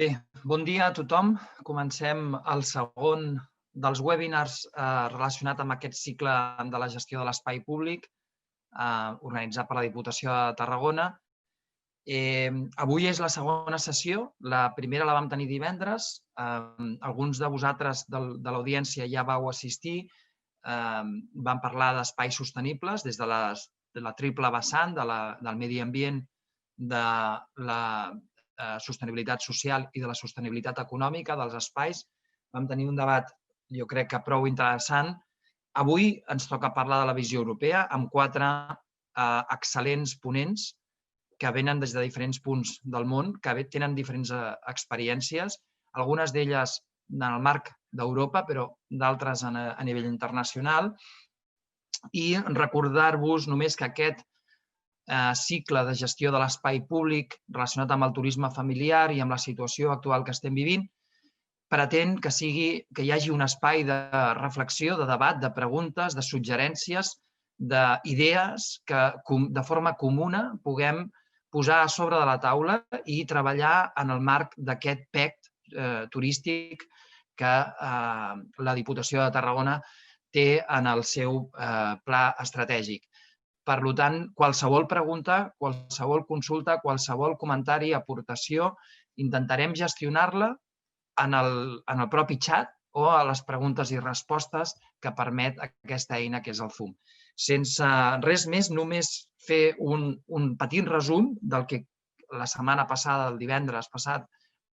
Bé, bon dia a tothom. Comencem el segon dels webinars relacionat amb aquest cicle de la gestió de l'espai públic organitzat per la Diputació de Tarragona. Avui és la segona sessió. La primera la vam tenir divendres. Alguns de vosaltres de l'audiència ja vau assistir. Vam parlar d'espais sostenibles des de la triple vessant del medi ambient, de la sostenibilitat social i de la sostenibilitat econòmica dels espais. Vam tenir un debat, jo crec que prou interessant. Avui ens toca parlar de la visió europea amb 4 excel·lents ponents que venen des de diferents punts del món, que tenen diferents experiències, algunes d'elles en el marc d'Europa, però d'altres a nivell internacional. I recordar-vos només que aquest cicle de gestió de l'espai públic relacionat amb el turisme familiar i amb la situació actual que estem vivint pretén que hi hagi un espai de reflexió, de debat, de preguntes, de suggerències, d'idees que de forma comuna puguem posar a sobre de la taula i treballar en el marc d'aquest PEC turístic que la Diputació de Tarragona té en el seu pla estratègic. Per tant, qualsevol pregunta, qualsevol consulta, qualsevol comentari, aportació, intentarem gestionar-la en el propi xat o a les preguntes i respostes que permet aquesta eina que és el Zoom. Sense res més, només fer un petit resum del que la setmana passada, el divendres passat,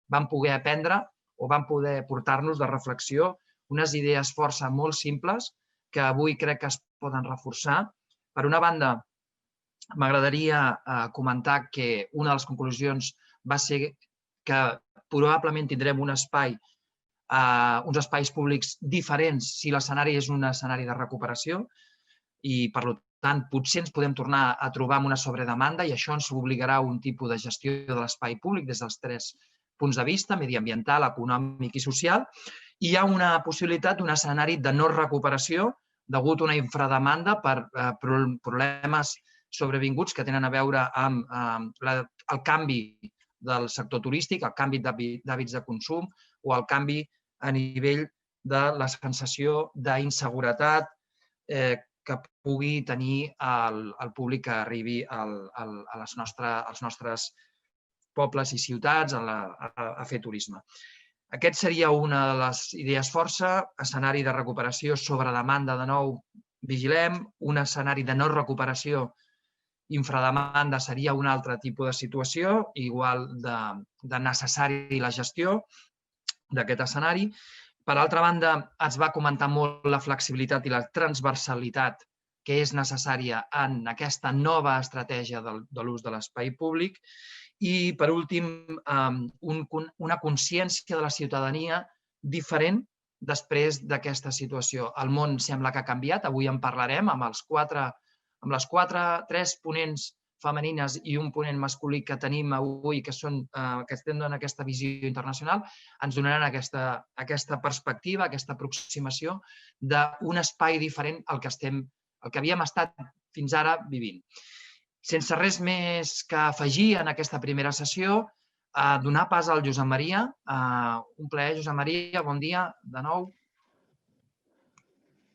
vam poder aprendre o vam poder portar-nos de reflexió unes idees força molt simples que avui crec que es poden reforçar. Per una banda, m'agradaria comentar que una de les conclusions va ser que probablement tindrem uns espais públics diferents si l'escenari és un escenari de recuperació i, per tant, potser ens podem tornar a trobar amb una sobredemanda i això ens obligarà a un tipus de gestió de l'espai públic des dels 3 punts de vista, mediambiental, econòmic i social. I hi ha una possibilitat d'un escenari de no recuperació degut a una infrademanda per problemes sobrevinguts que tenen a veure amb el canvi del sector turístic, el canvi d'hàbits de consum o el canvi a nivell de la sensació d'inseguretat que pugui tenir el públic que arribi als nostres pobles i ciutats a fer turisme. Aquest seria una de les idees força, escenari de recuperació sobre demanda, de nou, vigilem, un escenari de no recuperació, infrademanda seria un altre tipus de situació, igual de necessari la gestió d'aquest escenari. Per altra banda, es va comentar molt la flexibilitat i la transversalitat que és necessària en aquesta nova estratègia de l'ús de l'espai públic. I, per últim, una consciència de la ciutadania diferent després d'aquesta situació. El món sembla que ha canviat. Avui en parlarem amb les 3 ponents femenines i un ponent masculí que tenim avui, que estem en aquesta visió internacional, ens donaran aquesta perspectiva, aquesta aproximació d'un espai diferent al que havíem estat fins ara vivint. Sense res més que afegir en aquesta primera sessió, donar pas al Josep Maria. Un plaer, Josep Maria, bon dia de nou.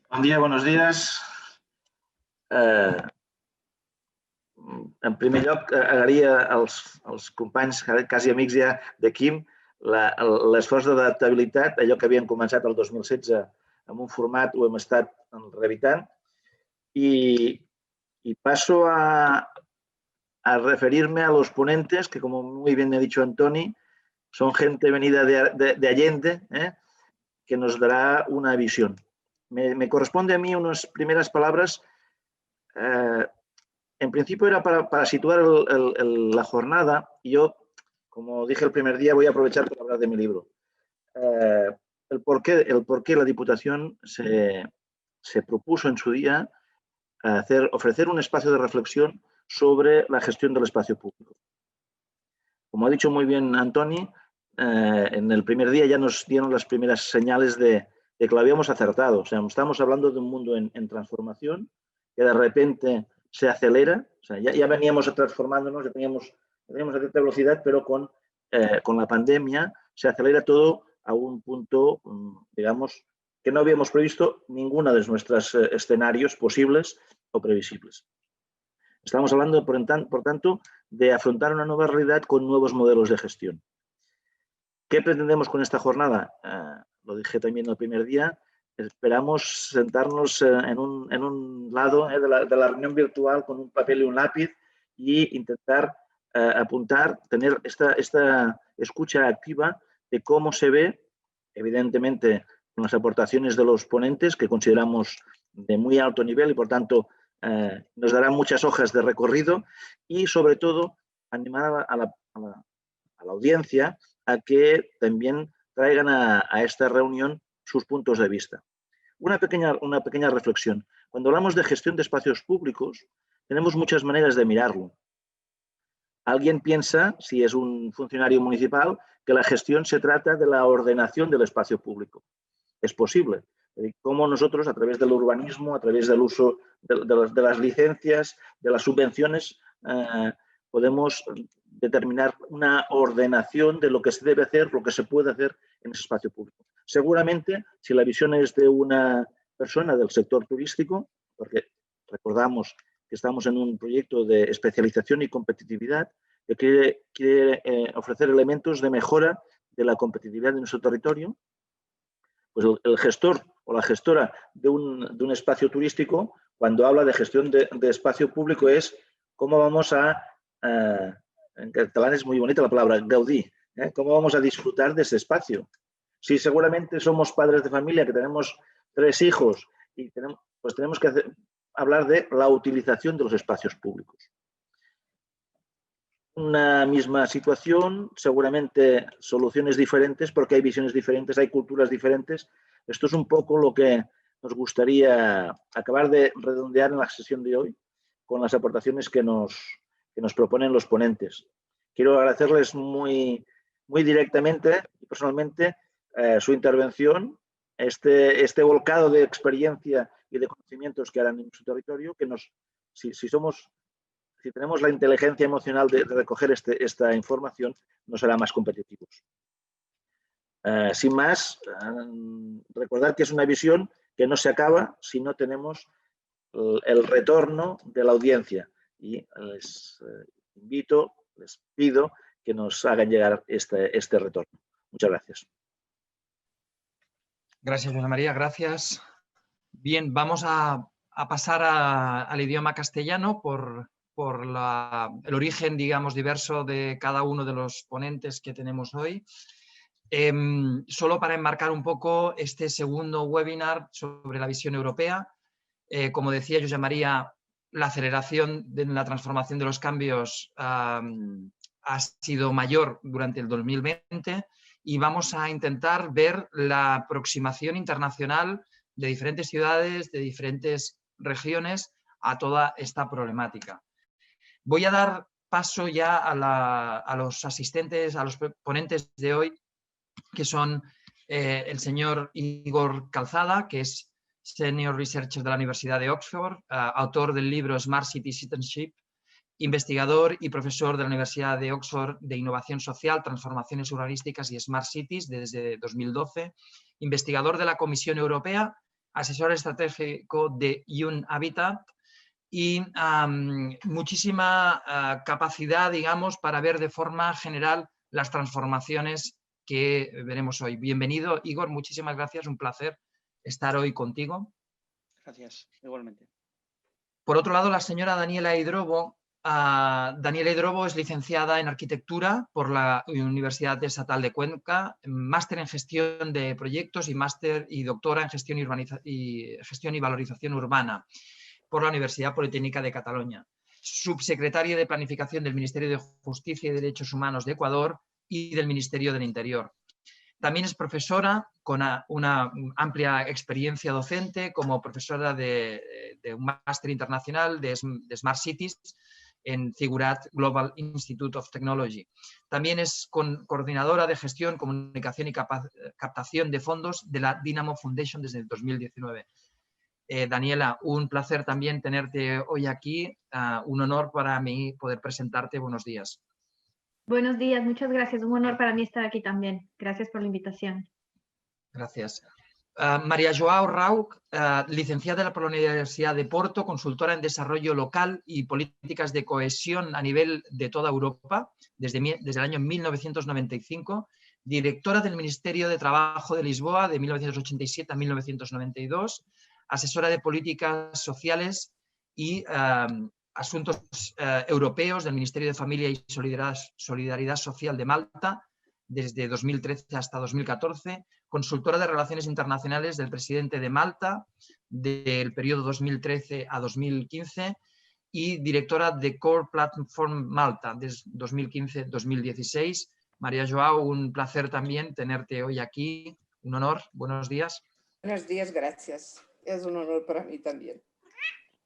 Bon dia, buenos días. En primer lloc, agrair als companys, quasi amics ja de Quim, l'esforç d'adaptabilitat, allò que havien començat el 2016 amb un format, ho hem estat reeditant. Y paso a referirme a los ponentes, que como muy bien ha dicho Antoni, son gente venida de Allende, que nos dará una visión. Me corresponde a mí unas primeras palabras. En principio era para situar la jornada. Y yo, como dije el primer día, voy a aprovechar para hablar de mi libro. El por qué la Diputación se propuso en su día ofrecer un espacio de reflexión sobre la gestión del espacio público. Como ha dicho muy bien Antoni, en el primer día ya nos dieron las primeras señales de que lo habíamos acertado. O sea, estamos hablando de un mundo en transformación que de repente se acelera. O sea, ya veníamos transformándonos, ya teníamos a cierta velocidad, pero con con la pandemia se acelera todo a un punto, digamos, que no habíamos previsto ninguno de nuestros escenarios posibles o previsibles. Estamos hablando, por tanto, de afrontar una nueva realidad con nuevos modelos de gestión. ¿Qué pretendemos con esta jornada? Lo dije también el primer día, esperamos sentarnos en un lado de la reunión virtual con un papel y un lápiz e intentar apuntar, tener esta escucha activa de cómo se ve, evidentemente, con las aportaciones de los ponentes que consideramos de muy alto nivel y, por tanto, nos darán muchas hojas de recorrido y, sobre todo, animar a la audiencia a que también traigan a esta reunión sus puntos de vista. Una pequeña reflexión. Cuando hablamos de gestión de espacios públicos, tenemos muchas maneras de mirarlo. Alguien piensa, si es un funcionario municipal, que la gestión se trata de la ordenación del espacio público. Es posible. Cómo nosotros, a través del urbanismo, a través del uso de las licencias, de las subvenciones, podemos determinar una ordenación de lo que se debe hacer, lo que se puede hacer en ese espacio público. Seguramente, si la visión es de una persona del sector turístico, porque recordamos que estamos en un proyecto de especialización y competitividad que quiere ofrecer elementos de mejora de la competitividad de nuestro territorio, pues el gestor o la gestora de un espacio turístico, cuando habla de gestión de espacio público, es cómo vamos en catalán es muy bonita la palabra, gaudir, cómo vamos a disfrutar de ese espacio. Si seguramente somos padres de familia que tenemos 3 hijos y pues tenemos que hablar de la utilización de los espacios públicos. Una misma situación, seguramente soluciones diferentes porque hay visiones diferentes, hay culturas diferentes. Esto es un poco lo que nos gustaría acabar de redondear en la sesión de hoy con las aportaciones que nos proponen los ponentes. Quiero agradecerles muy directamente y personalmente su intervención, este volcado de experiencia y de conocimientos que harán en su territorio, que si tenemos la inteligencia emocional de recoger esta información, nos hará más competitivos. Sin más, recordar que es una visión que no se acaba si no tenemos el retorno de la audiencia. Y les invito, les pido que nos hagan llegar este retorno. Muchas gracias. Gracias, José María, gracias. Bien, vamos a pasar al idioma castellano por el origen, digamos, diverso de cada uno de los ponentes que tenemos hoy. Solo para enmarcar un poco este segundo webinar sobre la visión europea. Como decía José María, la aceleración de la transformación de los cambios ha sido mayor durante el 2020 y vamos a intentar ver la aproximación internacional de diferentes ciudades, de diferentes regiones a toda esta problemática. Voy a dar paso ya a los asistentes, a los ponentes de hoy, que son el señor Igor Calzada, que es Senior Researcher de la Universidad de Oxford, autor del libro Smart City Citizenship, investigador y profesor de la Universidad de Oxford de Innovación Social, Transformaciones Urbanísticas y Smart Cities desde 2012, investigador de la Comisión Europea, asesor estratégico de UN Habitat y muchísima capacidad, digamos, para ver de forma general las transformaciones que veremos hoy. Bienvenido, Igor, muchísimas gracias, un placer estar hoy contigo. Gracias, igualmente. Por otro lado, la señora Daniela Hidrobo. Daniela Hidrobo es licenciada en Arquitectura por la Universidad Estatal de Cuenca, máster en Gestión de Proyectos y máster y doctora en Gestión y Valorización Urbana por la Universidad Politécnica de Cataluña. Subsecretaria de Planificación del Ministerio de Justicia y Derechos Humanos de Ecuador y del Ministerio del Interior. También es profesora con una amplia experiencia docente como profesora de un máster internacional de Smart Cities en Figurat Global Institute of Technology. También es coordinadora de gestión, comunicación y captación de fondos de la Dynamo Foundation desde el 2019. Daniela, un placer también tenerte hoy aquí. Un honor para mí poder presentarte. Buenos días. Buenos días, muchas gracias. Un honor para mí estar aquí también. Gracias por la invitación. Gracias. María Joao Rauch, licenciada por la Universidad de Porto, consultora en desarrollo local y políticas de cohesión a nivel de toda Europa, desde el año 1995, directora del Ministerio de Trabajo de Lisboa de 1987 a 1992, asesora de políticas sociales y asuntos europeos del Ministerio de Familia y Solidaridad Social de Malta desde 2013 hasta 2014, consultora de Relaciones Internacionales del presidente de Malta del periodo 2013 a 2015 y directora de Core Platform Malta desde 2015-2016. María Joao, un placer también tenerte hoy aquí. Un honor. Buenos días. Buenos días, gracias. Es un honor para mí también.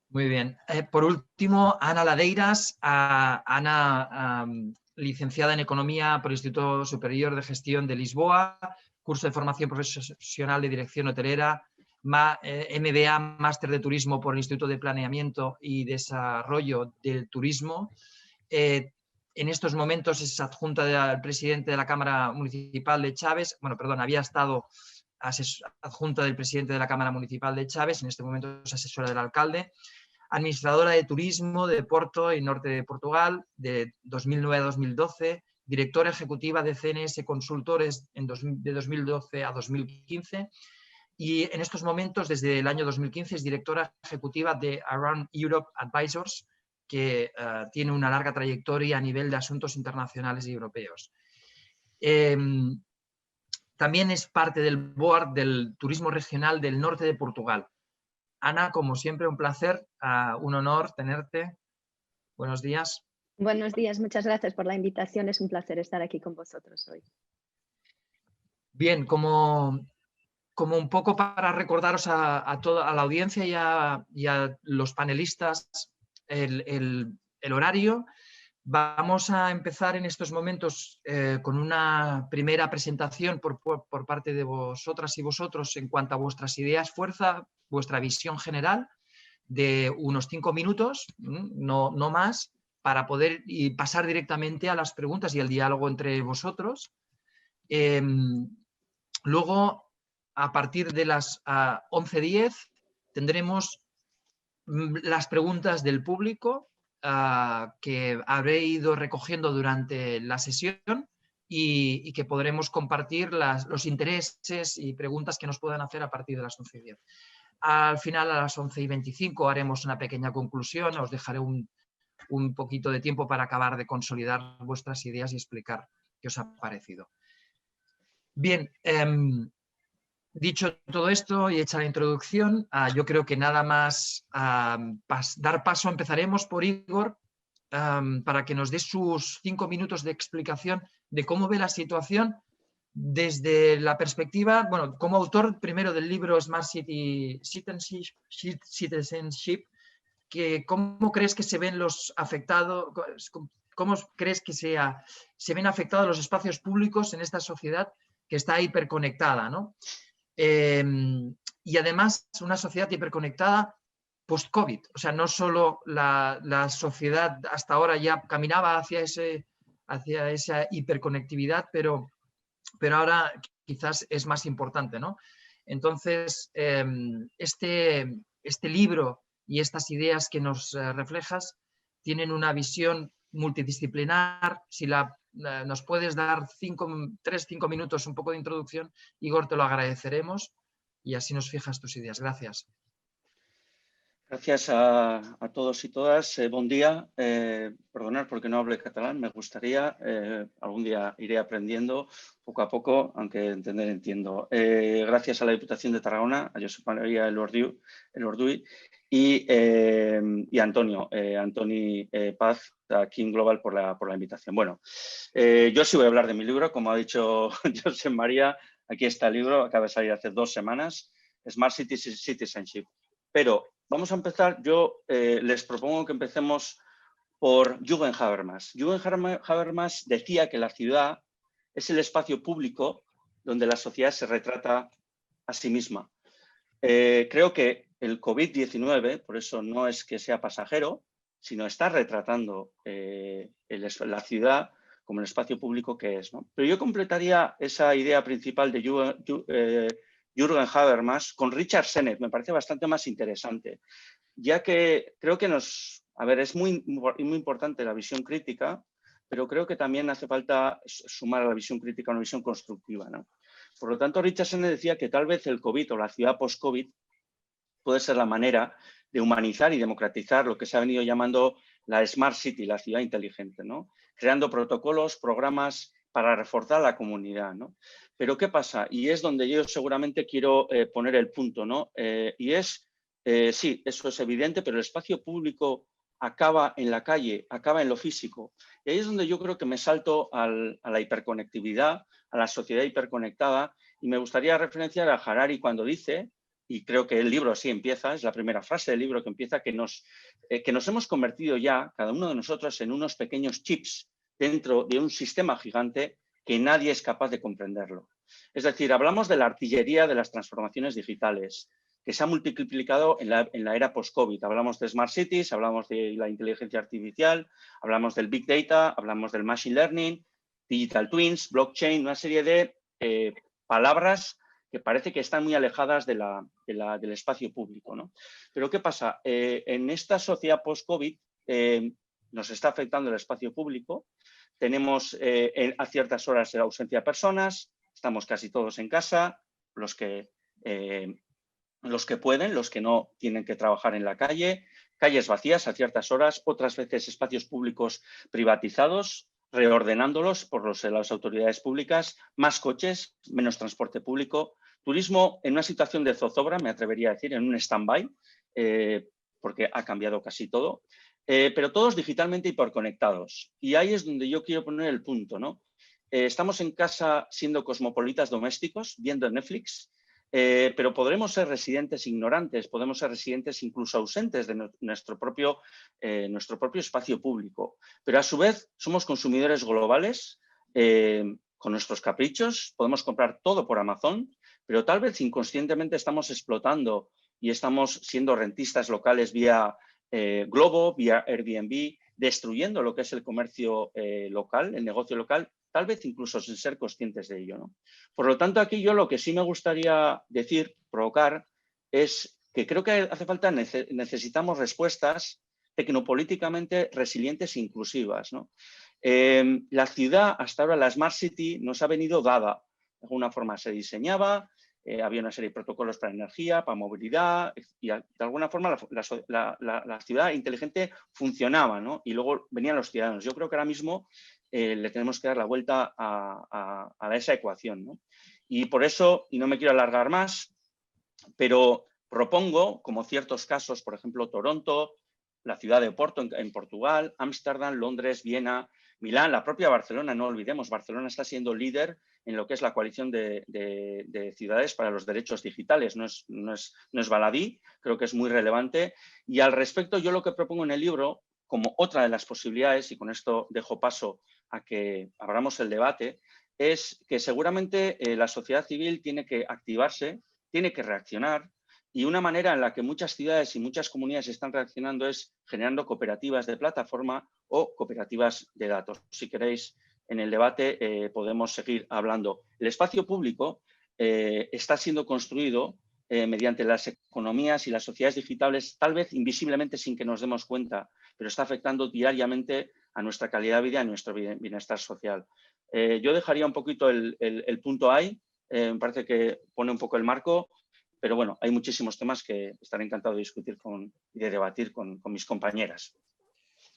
Muy bien. Por último, Ana Ladeiras. Ana, licenciada en Economía por el Instituto Superior de Gestión de Lisboa, curso de formación profesional de dirección hotelera, MBA, máster de turismo por el Instituto de Planeamiento y Desarrollo del Turismo. En estos momentos es adjunta del presidente de la Cámara Municipal de Chaves. Bueno, perdón, había estado adjunta del presidente de la Cámara Municipal de Chaves, en este momento es asesora del alcalde. Administradora de turismo de Porto y norte de Portugal de 2009 a 2012, directora ejecutiva de CNS Consultores de 2012 a 2015 y en estos momentos, desde el año 2015, es directora ejecutiva de Around Europe Advisors, que tiene una larga trayectoria a nivel de asuntos internacionales y europeos. También es parte del board del Turismo Regional del Norte de Portugal. Ana, como siempre, un placer, un honor tenerte. Buenos días. Buenos días, muchas gracias por la invitación. Es un placer estar aquí con vosotros hoy. Bien, como un poco para recordaros a toda la audiencia y a los panelistas el horario, vamos a empezar en estos momentos con una primera presentación por parte de vosotras y vosotros en cuanto a vuestras ideas, fuerza, vuestra visión general de unos 5 minutos, no más, para poder pasar directamente a las preguntas y al diálogo entre vosotros. Luego, a partir de las 11:10, tendremos las preguntas del público que habré ido recogiendo durante la sesión y que podremos compartir los intereses y preguntas que nos puedan hacer a partir de las 11:10. Al final, a las 11:25, haremos una pequeña conclusión. Os dejaré un poquito de tiempo para acabar de consolidar vuestras ideas y explicar qué os ha parecido. Bien, dicho todo esto y hecha la introducción, yo creo que nada más dar paso, empezaremos por Igor, para que nos dé sus 5 minutos de explicación de cómo ve la situación desde la perspectiva, bueno, como autor primero del libro Smart City Citizenship, ¿cómo crees que se ven los afectados, cómo crees que se ven afectados los espacios públicos en esta sociedad que está hiperconectada, ¿no? Y además una sociedad hiperconectada post-COVID. O sea, no solo la sociedad hasta ahora ya caminaba hacia esa hiperconectividad, pero ahora quizás es más importante, ¿no? Entonces, este libro y estas ideas que nos reflejas tienen una visión multidisciplinar. Si nos puedes dar 3-5 minutos, un poco de introducción, Igor, te lo agradeceremos y así nos fijas tus ideas. Gracias. Gracias a todos y todas. Buen día. Perdonad porque no hablo catalán, me gustaría. Algún día iré aprendiendo poco a poco, aunque entender entiendo. Gracias a la Diputación de Tarragona, a Josep María Elorduy y a Antonio, Antoni Paz, a King Global por la invitación. Bueno, yo sí voy a hablar de mi libro, como ha dicho Josep María. Aquí está el libro, acaba de salir hace 2 semanas, Smart City Citizenship. Pero vamos a empezar, yo les propongo que empecemos por Jürgen Habermas. Jürgen Habermas decía que la ciudad es el espacio público donde la sociedad se retrata a sí misma. Creo que el COVID-19, por eso no es que sea pasajero, sino está retratando la ciudad como el espacio público que es, ¿no? Pero yo completaría esa idea principal de Jürgen Habermas con Richard Sennett, me parece bastante más interesante, ya que creo que es muy importante la visión crítica, pero creo que también hace falta sumar a la visión crítica una visión constructiva, ¿no? Por lo tanto, Richard Sennett decía que tal vez el COVID o la ciudad post-COVID puede ser la manera de humanizar y democratizar lo que se ha venido llamando la Smart City, la ciudad inteligente, ¿no? Creando protocolos, programas para reforzar la comunidad, ¿no? Pero ¿qué pasa? Y es donde yo seguramente quiero poner el punto, ¿no? Sí, eso es evidente, pero el espacio público acaba en la calle, acaba en lo físico. Y ahí es donde yo creo que me salto a la hiperconectividad, a la sociedad hiperconectada, y me gustaría referenciar a Harari cuando dice, y creo que el libro así empieza, es la primera frase del libro que empieza, que nos hemos convertido ya, cada uno de nosotros, en unos pequeños chips dentro de un sistema gigante que nadie es capaz de comprenderlo. Es decir, hablamos de la artillería de las transformaciones digitales, que se ha multiplicado en la era post-COVID. Hablamos de Smart Cities, hablamos de la inteligencia artificial, hablamos del Big Data, hablamos del Machine Learning, Digital Twins, Blockchain, una serie de palabras que parece que están muy alejadas del espacio público, ¿no? Pero ¿qué pasa? En esta sociedad post-COVID nos está afectando el espacio público. Tenemos a ciertas horas la ausencia de personas, estamos casi todos en casa, los que pueden, los que no tienen que trabajar en la calle, calles vacías a ciertas horas, otras veces espacios públicos privatizados, reordenándolos por las autoridades públicas, más coches, menos transporte público, turismo en una situación de zozobra, me atrevería a decir, en un stand-by, porque ha cambiado casi todo, pero todos digitalmente hiperconectados. Y ahí es donde yo quiero poner el punto, ¿no? Estamos en casa siendo cosmopolitas domésticos, viendo Netflix, pero podremos ser residentes ignorantes, podemos ser residentes incluso ausentes de nuestro propio espacio público. Pero a su vez somos consumidores globales con nuestros caprichos, podemos comprar todo por Amazon, pero tal vez inconscientemente estamos explotando y estamos siendo rentistas locales vía Globo, vía Airbnb, destruyendo lo que es el comercio local, el negocio local, tal vez incluso sin ser conscientes de ello, ¿no? Por lo tanto, aquí yo lo que sí me gustaría decir, provocar, es que creo que hace falta, necesitamos respuestas tecnopolíticamente resilientes e inclusivas, ¿no? La ciudad, hasta ahora la Smart City, nos ha venido dada. De alguna forma se diseñaba, había una serie de protocolos para energía, para movilidad, y de alguna forma la ciudad inteligente funcionaba, ¿no? Y luego venían los ciudadanos. Yo creo que ahora mismo le tenemos que dar la vuelta a esa ecuación, ¿no? Y por eso, y no me quiero alargar más, pero propongo, como ciertos casos, por ejemplo, Toronto, la ciudad de Oporto en Portugal, Ámsterdam, Londres, Viena, Milán, la propia Barcelona, no olvidemos, Barcelona está siendo líder en lo que es la coalición de ciudades para los derechos digitales, no es baladí, creo que es muy relevante. Y al respecto, yo lo que propongo en el libro, como otra de las posibilidades, y con esto dejo paso a que abramos el debate, es que seguramente la sociedad civil tiene que activarse, tiene que reaccionar, y una manera en la que muchas ciudades y muchas comunidades están reaccionando es generando cooperativas de plataforma o cooperativas de datos. Si queréis, en el debate podemos seguir hablando. El espacio público está siendo construido mediante las economías y las sociedades digitales, tal vez invisiblemente sin que nos demos cuenta, pero está afectando diariamente a nuestra calidad de vida y a nuestro bienestar social. Yo dejaría un poquito el punto ahí, me parece que pone un poco el marco, pero bueno, hay muchísimos temas que estaré encantado de discutir y de debatir con mis compañeras.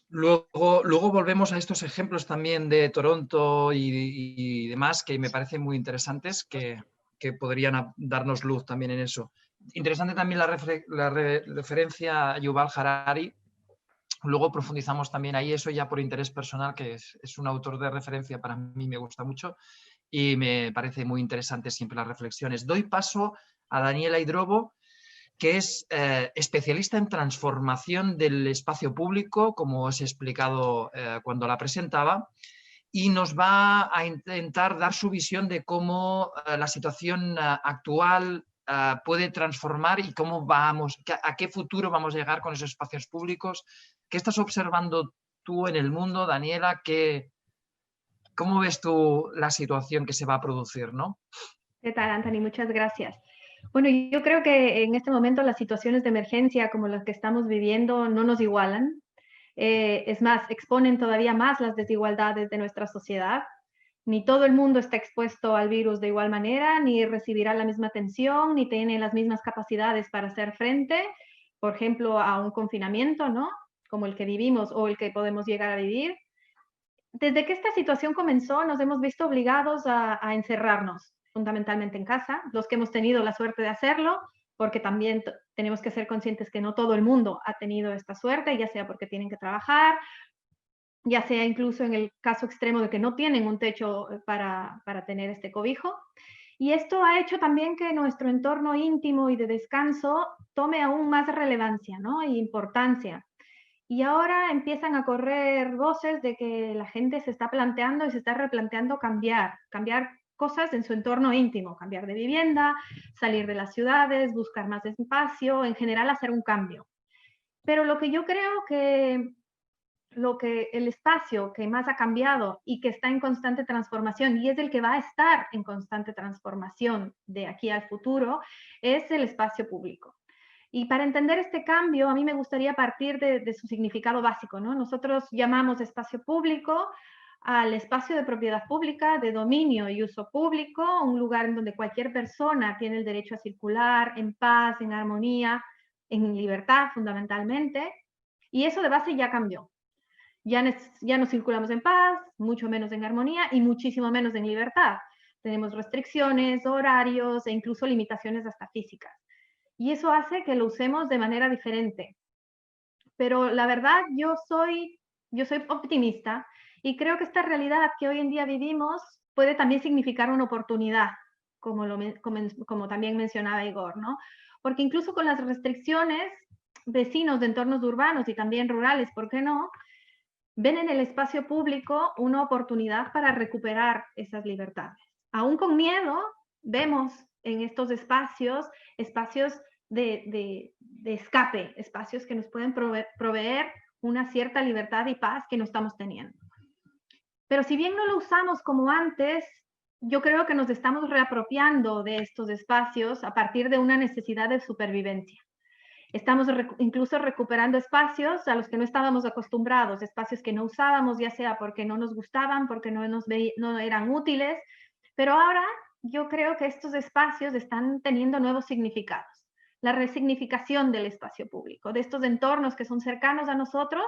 Luego volvemos a estos ejemplos también de Toronto y demás que me parecen muy interesantes, que podrían darnos luz también en eso. Interesante también la referencia a Yuval Harari. Luego profundizamos también ahí, eso ya por interés personal, que es un autor de referencia, para mí me gusta mucho y me parece muy interesante siempre las reflexiones. Doy paso a Daniela Hidrobo, que es especialista en transformación del espacio público, como os he explicado cuando la presentaba, y nos va a intentar dar su visión de cómo la situación actual puede transformar y cómo a qué futuro vamos a llegar con esos espacios públicos. ¿Qué estás observando tú en el mundo, Daniela? ¿Qué ¿Cómo ves tú la situación que se va a producir, ¿no? ¿Qué tal, Anthony? Muchas gracias. Bueno, yo creo que en este momento las situaciones de emergencia como las que estamos viviendo no nos igualan. Es más, exponen todavía más las desigualdades de nuestra sociedad. Ni todo el mundo está expuesto al virus de igual manera, ni recibirá la misma atención, ni tiene las mismas capacidades para hacer frente, por ejemplo, a un confinamiento, ¿no? Como el que vivimos o el que podemos llegar a vivir. Desde que esta situación comenzó, nos hemos visto obligados a encerrarnos, fundamentalmente en casa, los que hemos tenido la suerte de hacerlo, porque también tenemos que ser conscientes que no todo el mundo ha tenido esta suerte, ya sea porque tienen que trabajar, ya sea incluso en el caso extremo de que no tienen un techo para tener este cobijo. Y esto ha hecho también que nuestro entorno íntimo y de descanso tome aún más relevancia, ¿no? E importancia. Y ahora empiezan a correr voces de que la gente se está planteando y se está replanteando cambiar cosas en su entorno íntimo, cambiar de vivienda, salir de las ciudades, buscar más espacio, en general hacer un cambio. Pero lo que yo creo que el espacio que más ha cambiado y que está en constante transformación y es el que va a estar en constante transformación de aquí al futuro es el espacio público. Y para entender este cambio, a mí me gustaría partir de su significado básico, ¿no? Nosotros llamamos espacio público al espacio de propiedad pública, de dominio y uso público, un lugar en donde cualquier persona tiene el derecho a circular en paz, en armonía, en libertad fundamentalmente. Y eso de base ya cambió. Ya no circulamos en paz, mucho menos en armonía y muchísimo menos en libertad. Tenemos restricciones, horarios e incluso limitaciones hasta físicas. Y eso hace que lo usemos de manera diferente. Pero la verdad, yo soy optimista y creo que esta realidad que hoy en día vivimos puede también significar una oportunidad, como también mencionaba Igor, ¿no? Porque incluso con las restricciones, vecinos de entornos urbanos y también rurales, ¿por qué no?, ven en el espacio público una oportunidad para recuperar esas libertades. Aún con miedo, vemos en estos espacios de escape, espacios que nos pueden proveer una cierta libertad y paz que no estamos teniendo. Pero si bien no lo usamos como antes, yo creo que nos estamos reapropiando de estos espacios a partir de una necesidad de supervivencia. Estamos incluso recuperando espacios a los que no estábamos acostumbrados, espacios que no usábamos, ya sea porque no nos gustaban, porque no eran útiles, pero ahora yo creo que estos espacios están teniendo nuevos significados. La resignificación del espacio público, de estos entornos que son cercanos a nosotros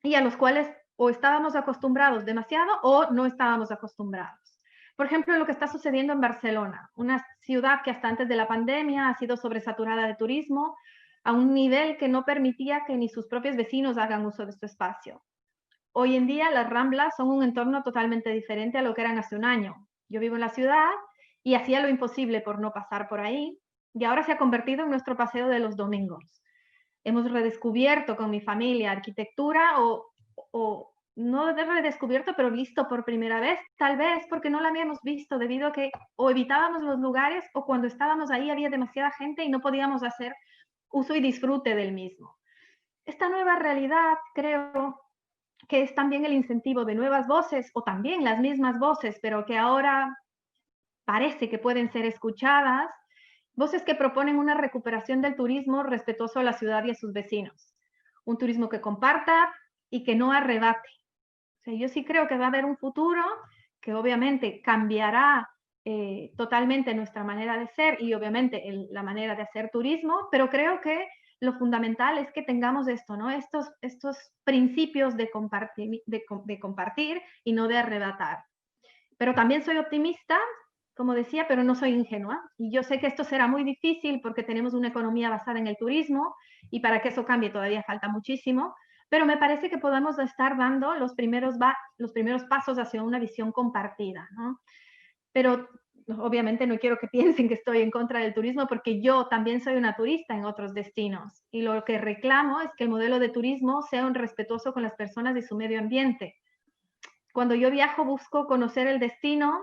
y a los cuales o estábamos acostumbrados demasiado o no estábamos acostumbrados. Por ejemplo, lo que está sucediendo en Barcelona, una ciudad que hasta antes de la pandemia ha sido sobresaturada de turismo a un nivel que no permitía que ni sus propios vecinos hagan uso de su espacio. Hoy en día las Ramblas son un entorno totalmente diferente a lo que eran hace un año. Yo vivo en la ciudad y hacía lo imposible por no pasar por ahí y ahora se ha convertido en nuestro paseo de los domingos. Hemos redescubierto con mi familia arquitectura o no redescubierto, pero visto por primera vez, tal vez porque no la habíamos visto debido a que o evitábamos los lugares o cuando estábamos ahí había demasiada gente y no podíamos hacer uso y disfrute del mismo. Esta nueva realidad creo que es también el incentivo de nuevas voces o también las mismas voces, pero que ahora parece que pueden ser escuchadas, voces que proponen una recuperación del turismo respetuoso a la ciudad y a sus vecinos. Un turismo que comparta y que no arrebate. O sea, yo sí creo que va a haber un futuro que obviamente cambiará totalmente nuestra manera de ser y obviamente la manera de hacer turismo, pero creo que lo fundamental es que tengamos esto, ¿no? Estos principios de compartir y no de arrebatar. Pero también soy optimista, como decía, pero no soy ingenua. Y yo sé que esto será muy difícil porque tenemos una economía basada en el turismo y para que eso cambie todavía falta muchísimo, pero me parece que podemos estar dando los primeros pasos hacia una visión compartida, ¿no? Pero obviamente no quiero que piensen que estoy en contra del turismo porque yo también soy una turista en otros destinos y lo que reclamo es que el modelo de turismo sea un respetuoso con las personas y su medio ambiente. Cuando yo viajo busco conocer el destino,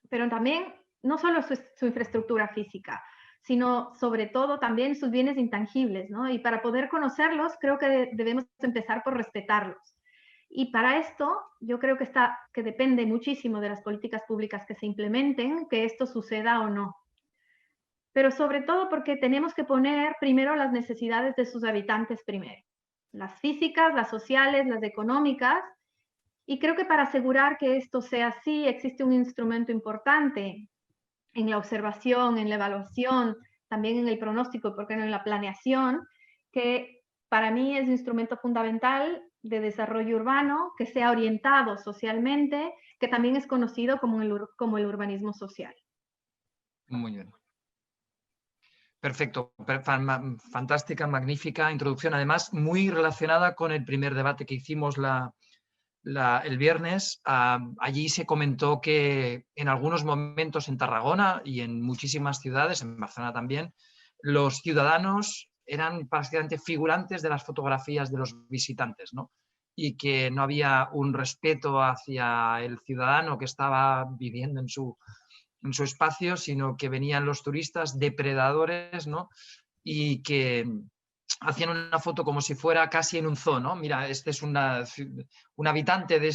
pero también no solo su infraestructura física, sino sobre todo también sus bienes intangibles, ¿no? Y para poder conocerlos creo que debemos empezar por respetarlos. Y para esto yo creo que depende muchísimo de las políticas públicas que se implementen, que esto suceda o no. Pero sobre todo porque tenemos que poner primero las necesidades de sus habitantes primero. Las físicas, las sociales, las económicas. Y creo que para asegurar que esto sea así existe un instrumento importante en la observación, en la evaluación, también en el pronóstico y por qué no en la planeación, que para mí es un instrumento fundamental de desarrollo urbano, que sea orientado socialmente, que también es conocido como el urbanismo social. Muy bien. Perfecto, fantástica, magnífica introducción, además muy relacionada con el primer debate que hicimos el viernes. Allí se comentó que en algunos momentos en Tarragona y en muchísimas ciudades, en Barcelona también, los ciudadanos eran prácticamente figurantes de las fotografías de los visitantes, ¿no? Y que no había un respeto hacia el ciudadano que estaba viviendo en su espacio, sino que venían los turistas depredadores, ¿no? Y que hacían una foto como si fuera casi en un zoo, ¿no? Mira, este es un habitante de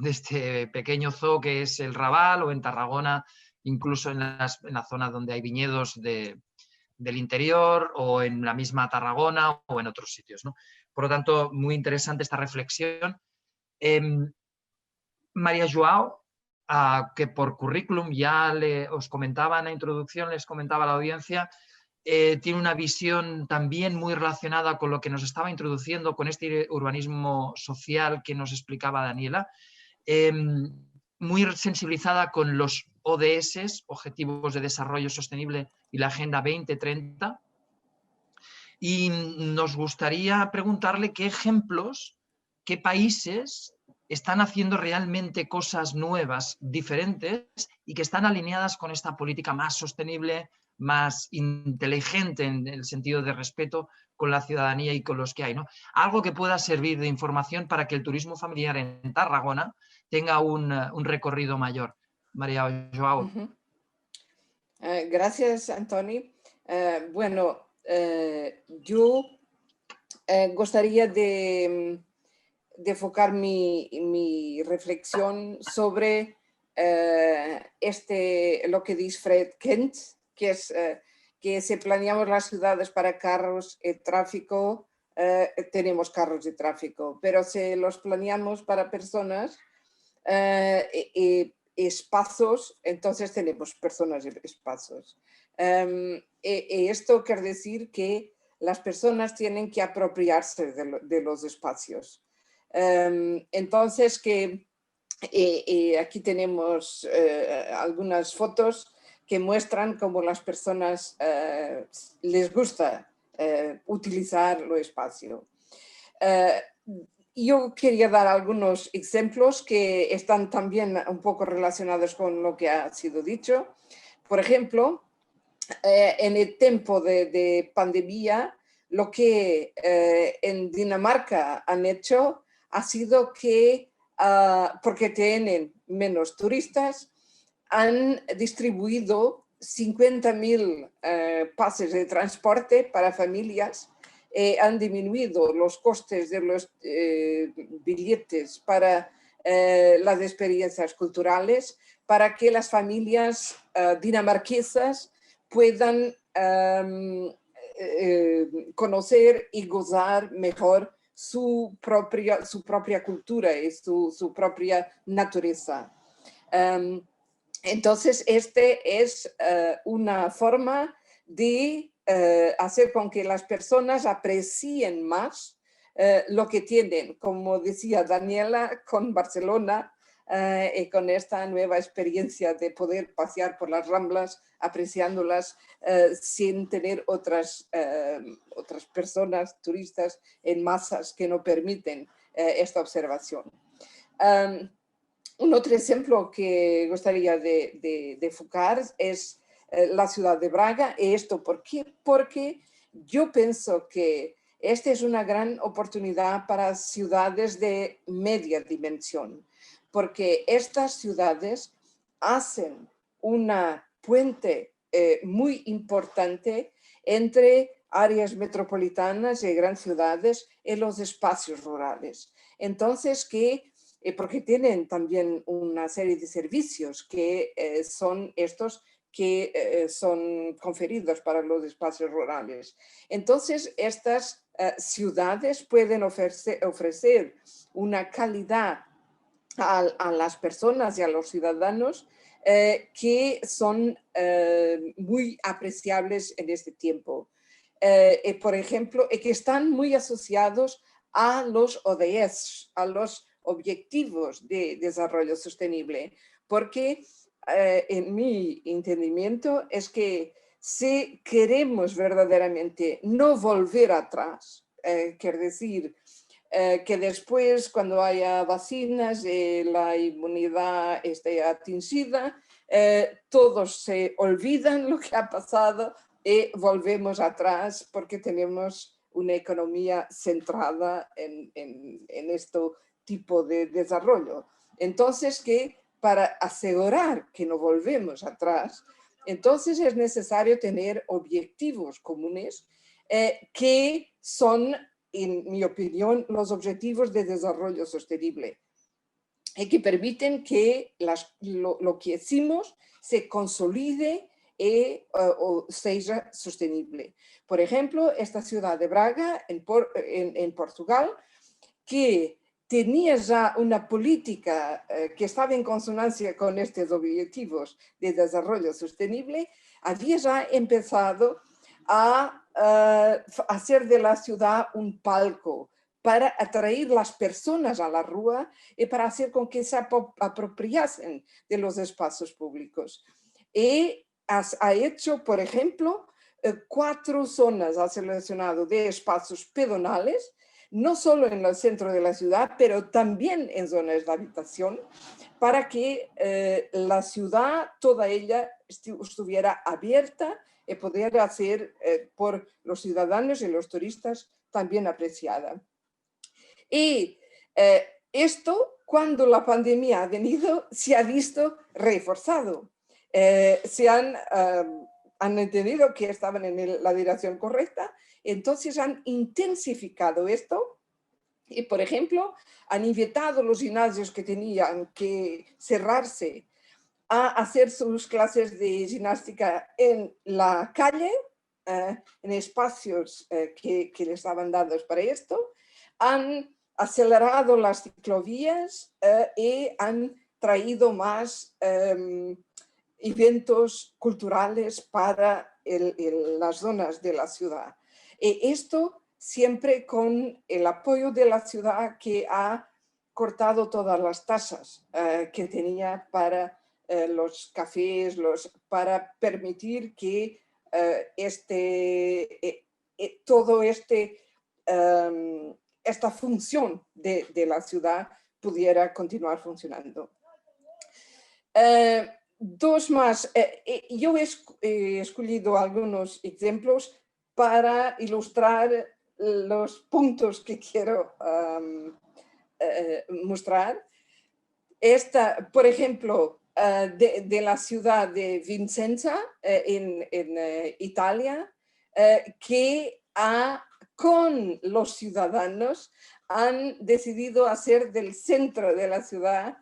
este pequeño zoo que es el Raval, o en Tarragona, incluso en la zona donde hay viñedos del interior, o en la misma Tarragona o en otros sitios, ¿no? Por lo tanto, muy interesante esta reflexión. María Joao, que por currículum ya os comentaba en la introducción, les comentaba a la audiencia, tiene una visión también muy relacionada con lo que nos estaba introduciendo, con este urbanismo social que nos explicaba Daniela, muy sensibilizada con los ODS, Objetivos de Desarrollo Sostenible, y la Agenda 2030. Y nos gustaría preguntarle qué ejemplos, qué países están haciendo realmente cosas nuevas, diferentes, y que están alineadas con esta política más sostenible, más inteligente en el sentido de respeto con la ciudadanía y con los que hay, ¿no? Algo que pueda servir de información para que el turismo familiar en Tarragona tenga un recorrido mayor. María Joao. Gracias, Antoni. Bueno, yo gustaría de enfocar mi reflexión sobre lo que dice Fred Kent, que es que si planeamos las ciudades para carros y tráfico, tenemos carros y tráfico, pero si los planeamos para personas y espacios, entonces tenemos personas y espacios. Y esto quiere decir que las personas tienen que apropiarse de los espacios. Entonces, aquí tenemos algunas fotos que muestran cómo las personas les gusta utilizar el espacio. Yo quería dar algunos ejemplos que están también un poco relacionados con lo que ha sido dicho. Por ejemplo, en el tiempo de pandemia, lo que en Dinamarca han hecho ha sido que, porque tienen menos turistas, han distribuido 50.000 pases de transporte para familias, han disminuido los costes de los billetes para las experiencias culturales, para que las familias dinamarquesas puedan conocer y gozar mejor su propia cultura y su propia naturaleza. Entonces, es una forma de hacer con que las personas aprecien más lo que tienen, como decía Daniela, con Barcelona y con esta nueva experiencia de poder pasear por las Ramblas, apreciándolas sin tener otras personas, turistas en masas que no permiten esta observación. Un otro ejemplo que gustaría de enfocar es la ciudad de Braga. ¿Y esto por qué? Porque yo pienso que esta es una gran oportunidad para ciudades de media dimensión, porque estas ciudades hacen una puente muy importante entre áreas metropolitanas y grandes ciudades y los espacios rurales. Entonces, porque tienen también una serie de servicios que son estos que son conferidos para los espacios rurales. Entonces, estas ciudades pueden ofrecer una calidad a las personas y a los ciudadanos que son muy apreciables en este tiempo. Por ejemplo, que están muy asociados a los ODS, a los Objetivos de Desarrollo Sostenible, porque en mi entendimiento es que si queremos verdaderamente no volver atrás, quiere decir que después cuando haya vacinas y la inmunidad esté atingida, todos se olvidan lo que ha pasado y volvemos atrás porque tenemos una economía centrada en este tipo de desarrollo. Entonces, que para asegurar que no volvemos atrás, entonces es necesario tener objetivos comunes que son, en mi opinión, los objetivos de desarrollo sostenible y que permiten que lo que hicimos se consolide o sea sostenible. Por ejemplo, esta ciudad de Braga, en Portugal, que tenía ya una política que estaba en consonancia con estos objetivos de desarrollo sostenible, había ya empezado a hacer de la ciudad un palco para atraer las personas a la rúa y para hacer con que se apropiasen de los espacios públicos. Y ha hecho, por ejemplo, 4 zonas ha seleccionado de espacios pedonales, no solo en el centro de la ciudad, pero también en zonas de habitación, para que la ciudad, toda ella, estuviera abierta y pudiera ser por los ciudadanos y los turistas también apreciada. Y esto, cuando la pandemia ha venido, se ha visto reforzado. Han entendido que estaban en la dirección correcta, entonces han intensificado esto y, por ejemplo, han invitado a los gimnasios que tenían que cerrarse a hacer sus clases de gimnástica en la calle, en espacios que les estaban dados para esto. Han acelerado las ciclovías y han traído más eventos culturales para las zonas de la ciudad. Esto siempre con el apoyo de la ciudad, que ha cortado todas las tasas que tenía para los cafés, para permitir que esta función de la ciudad pudiera continuar funcionando. 2 más. Yo he escogido algunos ejemplos para ilustrar los puntos que quiero mostrar. Por ejemplo, de la ciudad de Vicenza, en Italia, que con los ciudadanos han decidido hacer del centro de la ciudad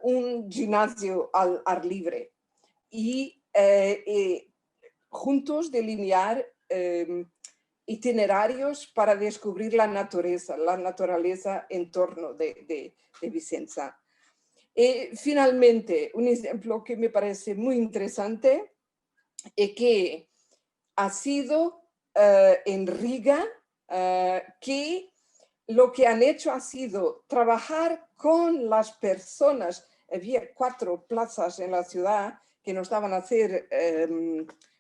un gimnasio al ar libre y juntos delinear itinerarios para descubrir la naturaleza en torno de Vicenza. Y finalmente, un ejemplo que me parece muy interesante y que ha sido en Riga, que lo que han hecho ha sido trabajar con las personas. Había 4 plazas en la ciudad que no estaban a ser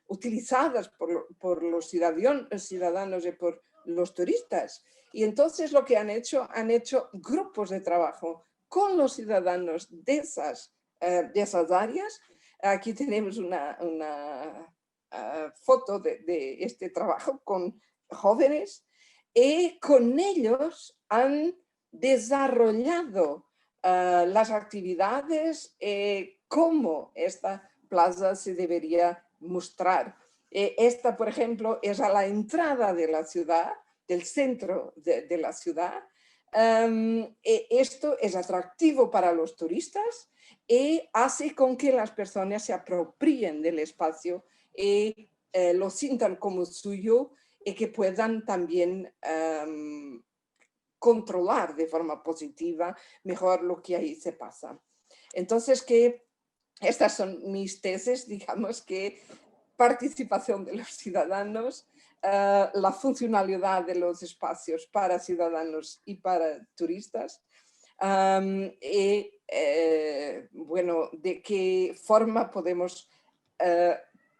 utilizadas por los ciudadanos y por los turistas. Y entonces lo que han hecho grupos de trabajo con los ciudadanos de esas áreas. Aquí tenemos una foto de este trabajo con jóvenes, y con ellos han desarrollado las actividades, cómo esta plaza se debería mostrar. Esta, por ejemplo, es a la entrada de la ciudad, del centro de la ciudad, Esto es atractivo para los turistas y hace con que las personas se apropien del espacio y lo sientan como suyo y que puedan también controlar de forma positiva mejor lo que ahí se pasa. Entonces, estas son mis tesis, digamos que participación de los ciudadanos, la funcionalidad de los espacios para ciudadanos y para turistas, y bueno, de qué forma podemos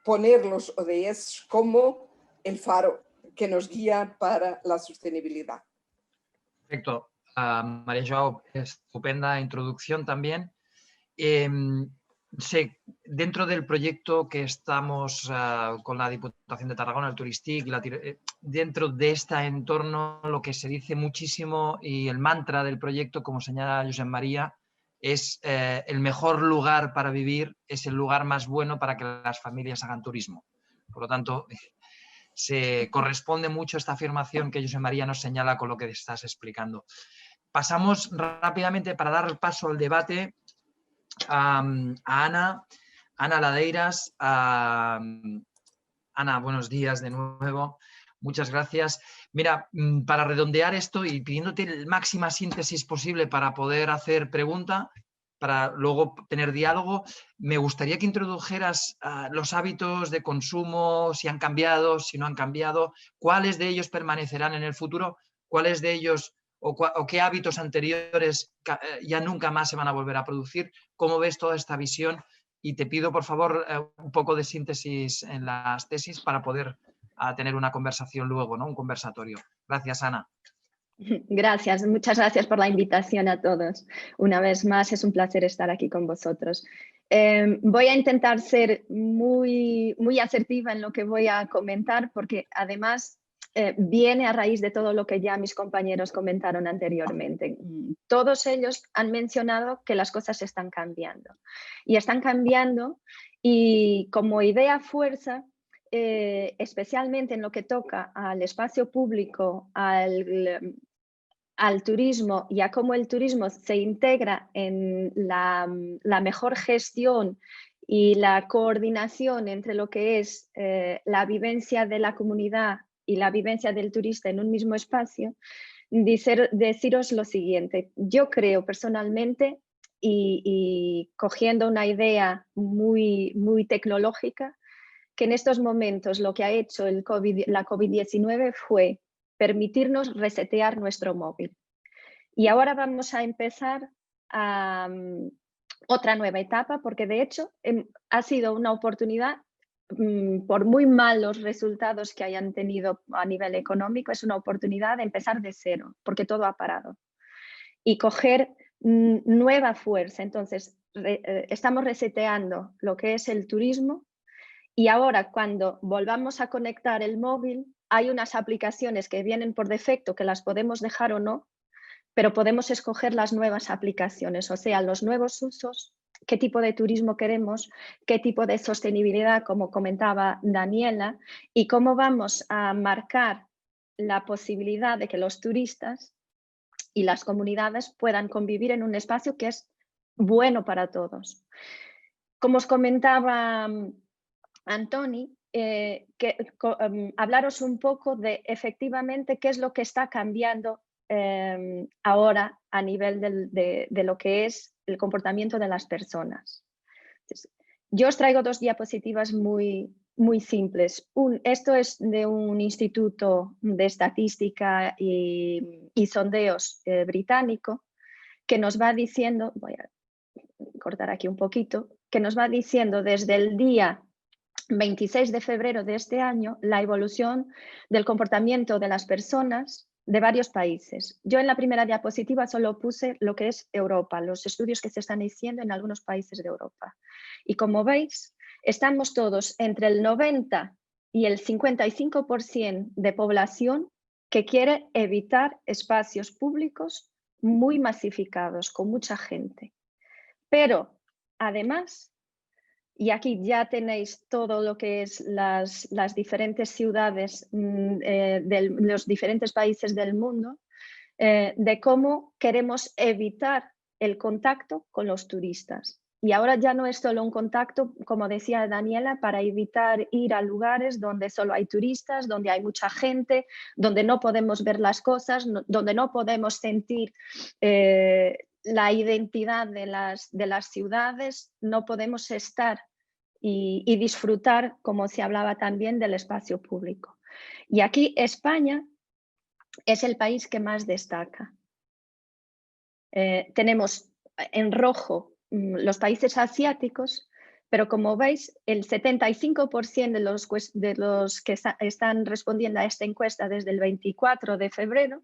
poner los ODS como el faro que nos guía para la sostenibilidad. Perfecto. María Joao, estupenda introducción también. Dentro del proyecto que estamos con la Diputación de Tarragona, el Turistic, dentro de este entorno lo que se dice muchísimo y el mantra del proyecto, como señala Josep María, es el mejor lugar para vivir, es el lugar más bueno para que las familias hagan turismo. Por lo tanto, se corresponde mucho esta afirmación que Josep María nos señala con lo que estás explicando. Pasamos rápidamente para dar paso al debate a Ana Ladeiras. Ana, buenos días de nuevo. Muchas gracias. Mira, para redondear esto y pidiéndote la máxima síntesis posible para poder hacer pregunta, para luego tener diálogo, me gustaría que introdujeras los hábitos de consumo, si han cambiado, si no han cambiado, cuáles de ellos permanecerán en el futuro, cuáles de ellos o qué hábitos anteriores ya nunca más se van a volver a producir. ¿Cómo ves toda esta visión? Y te pido, por favor, un poco de síntesis en las tesis para poder tener una conversación luego, ¿no? Un conversatorio. Gracias, Ana. Gracias, muchas gracias por la invitación a todos. Una vez más, es un placer estar aquí con vosotros. Voy a intentar ser muy asertiva en lo que voy a comentar, porque además viene a raíz de todo lo que ya mis compañeros comentaron anteriormente. Todos ellos han mencionado que las cosas están cambiando. Y están cambiando y como idea fuerza, especialmente en lo que toca al espacio público, al turismo y a cómo el turismo se integra en la mejor gestión y la coordinación entre lo que es la vivencia de la comunidad y la vivencia del turista en un mismo espacio, deciros lo siguiente. Yo creo personalmente, y cogiendo una idea muy tecnológica, que en estos momentos lo que ha hecho la COVID-19 fue permitirnos resetear nuestro móvil. Y ahora vamos a empezar otra nueva etapa, porque de hecho ha sido una oportunidad, por muy malos resultados que hayan tenido a nivel económico, es una oportunidad de empezar de cero, porque todo ha parado. Y coger nueva fuerza. Entonces, estamos reseteando lo que es el turismo. Y ahora, cuando volvamos a conectar el móvil, hay unas aplicaciones que vienen por defecto que las podemos dejar o no, pero podemos escoger las nuevas aplicaciones, o sea, los nuevos usos, qué tipo de turismo queremos, qué tipo de sostenibilidad, como comentaba Daniela, y cómo vamos a marcar la posibilidad de que los turistas y las comunidades puedan convivir en un espacio que es bueno para todos. Como os comentaba Antoni, hablaros un poco de efectivamente qué es lo que está cambiando ahora a nivel de lo que es el comportamiento de las personas. Entonces, yo os traigo dos diapositivas muy simples. Esto es de un instituto de estadística y sondeos británico que nos va diciendo, voy a cortar aquí un poquito, que nos va diciendo desde el día 26 de febrero de este año la evolución del comportamiento de las personas de varios países. Yo en la primera diapositiva solo puse lo que es Europa, los estudios que se están haciendo en algunos países de Europa. Y como veis, estamos todos entre el 90 y el 55% de población que quiere evitar espacios públicos muy masificados, con mucha gente. Pero además, y aquí ya tenéis todo lo que es las diferentes ciudades de los diferentes países del mundo, de cómo queremos evitar el contacto con los turistas. Y ahora ya no es solo un contacto, como decía Daniela, para evitar ir a lugares donde solo hay turistas, donde hay mucha gente, donde no podemos ver las cosas, donde no podemos sentir la identidad de las ciudades, no podemos estar y disfrutar, como se hablaba también, del espacio público. Y aquí España es el país que más destaca. Tenemos en rojo los países asiáticos, pero como veis, el 75% de los que están respondiendo a esta encuesta desde el 24 de febrero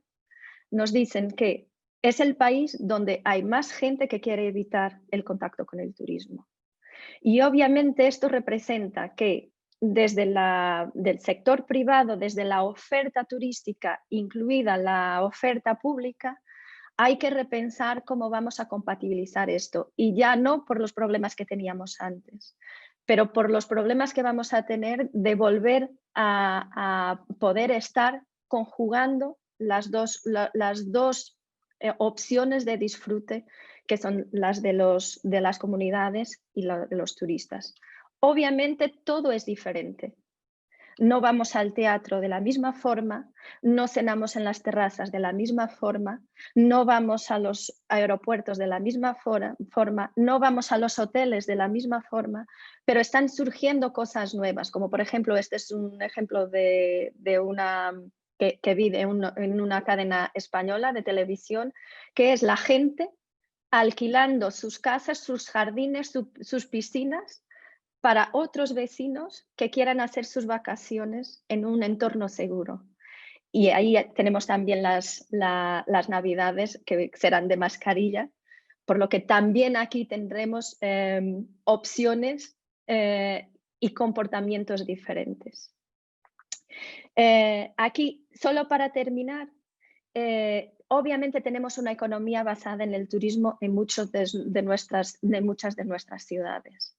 nos dicen que es el país donde hay más gente que quiere evitar el contacto con el turismo. Y obviamente esto representa que desde del sector privado, desde la oferta turística, incluida la oferta pública, hay que repensar cómo vamos a compatibilizar esto, y ya no por los problemas que teníamos antes, pero por los problemas que vamos a tener de volver a poder estar conjugando las dos opciones de disfrute, que son las de las comunidades y de los turistas. Obviamente todo es diferente. No vamos al teatro de la misma forma, no cenamos en las terrazas de la misma forma, no vamos a los aeropuertos de la misma forma, no vamos a los hoteles de la misma forma, pero están surgiendo cosas nuevas, como por ejemplo, este es un ejemplo de una que vi en una cadena española de televisión, que es la gente alquilando sus casas, sus jardines, sus piscinas, para otros vecinos que quieran hacer sus vacaciones en un entorno seguro. Y ahí tenemos también las navidades, que serán de mascarilla, por lo que también aquí tendremos opciones y comportamientos diferentes. Aquí, solo para terminar, obviamente tenemos una economía basada en el turismo en muchas de nuestras ciudades.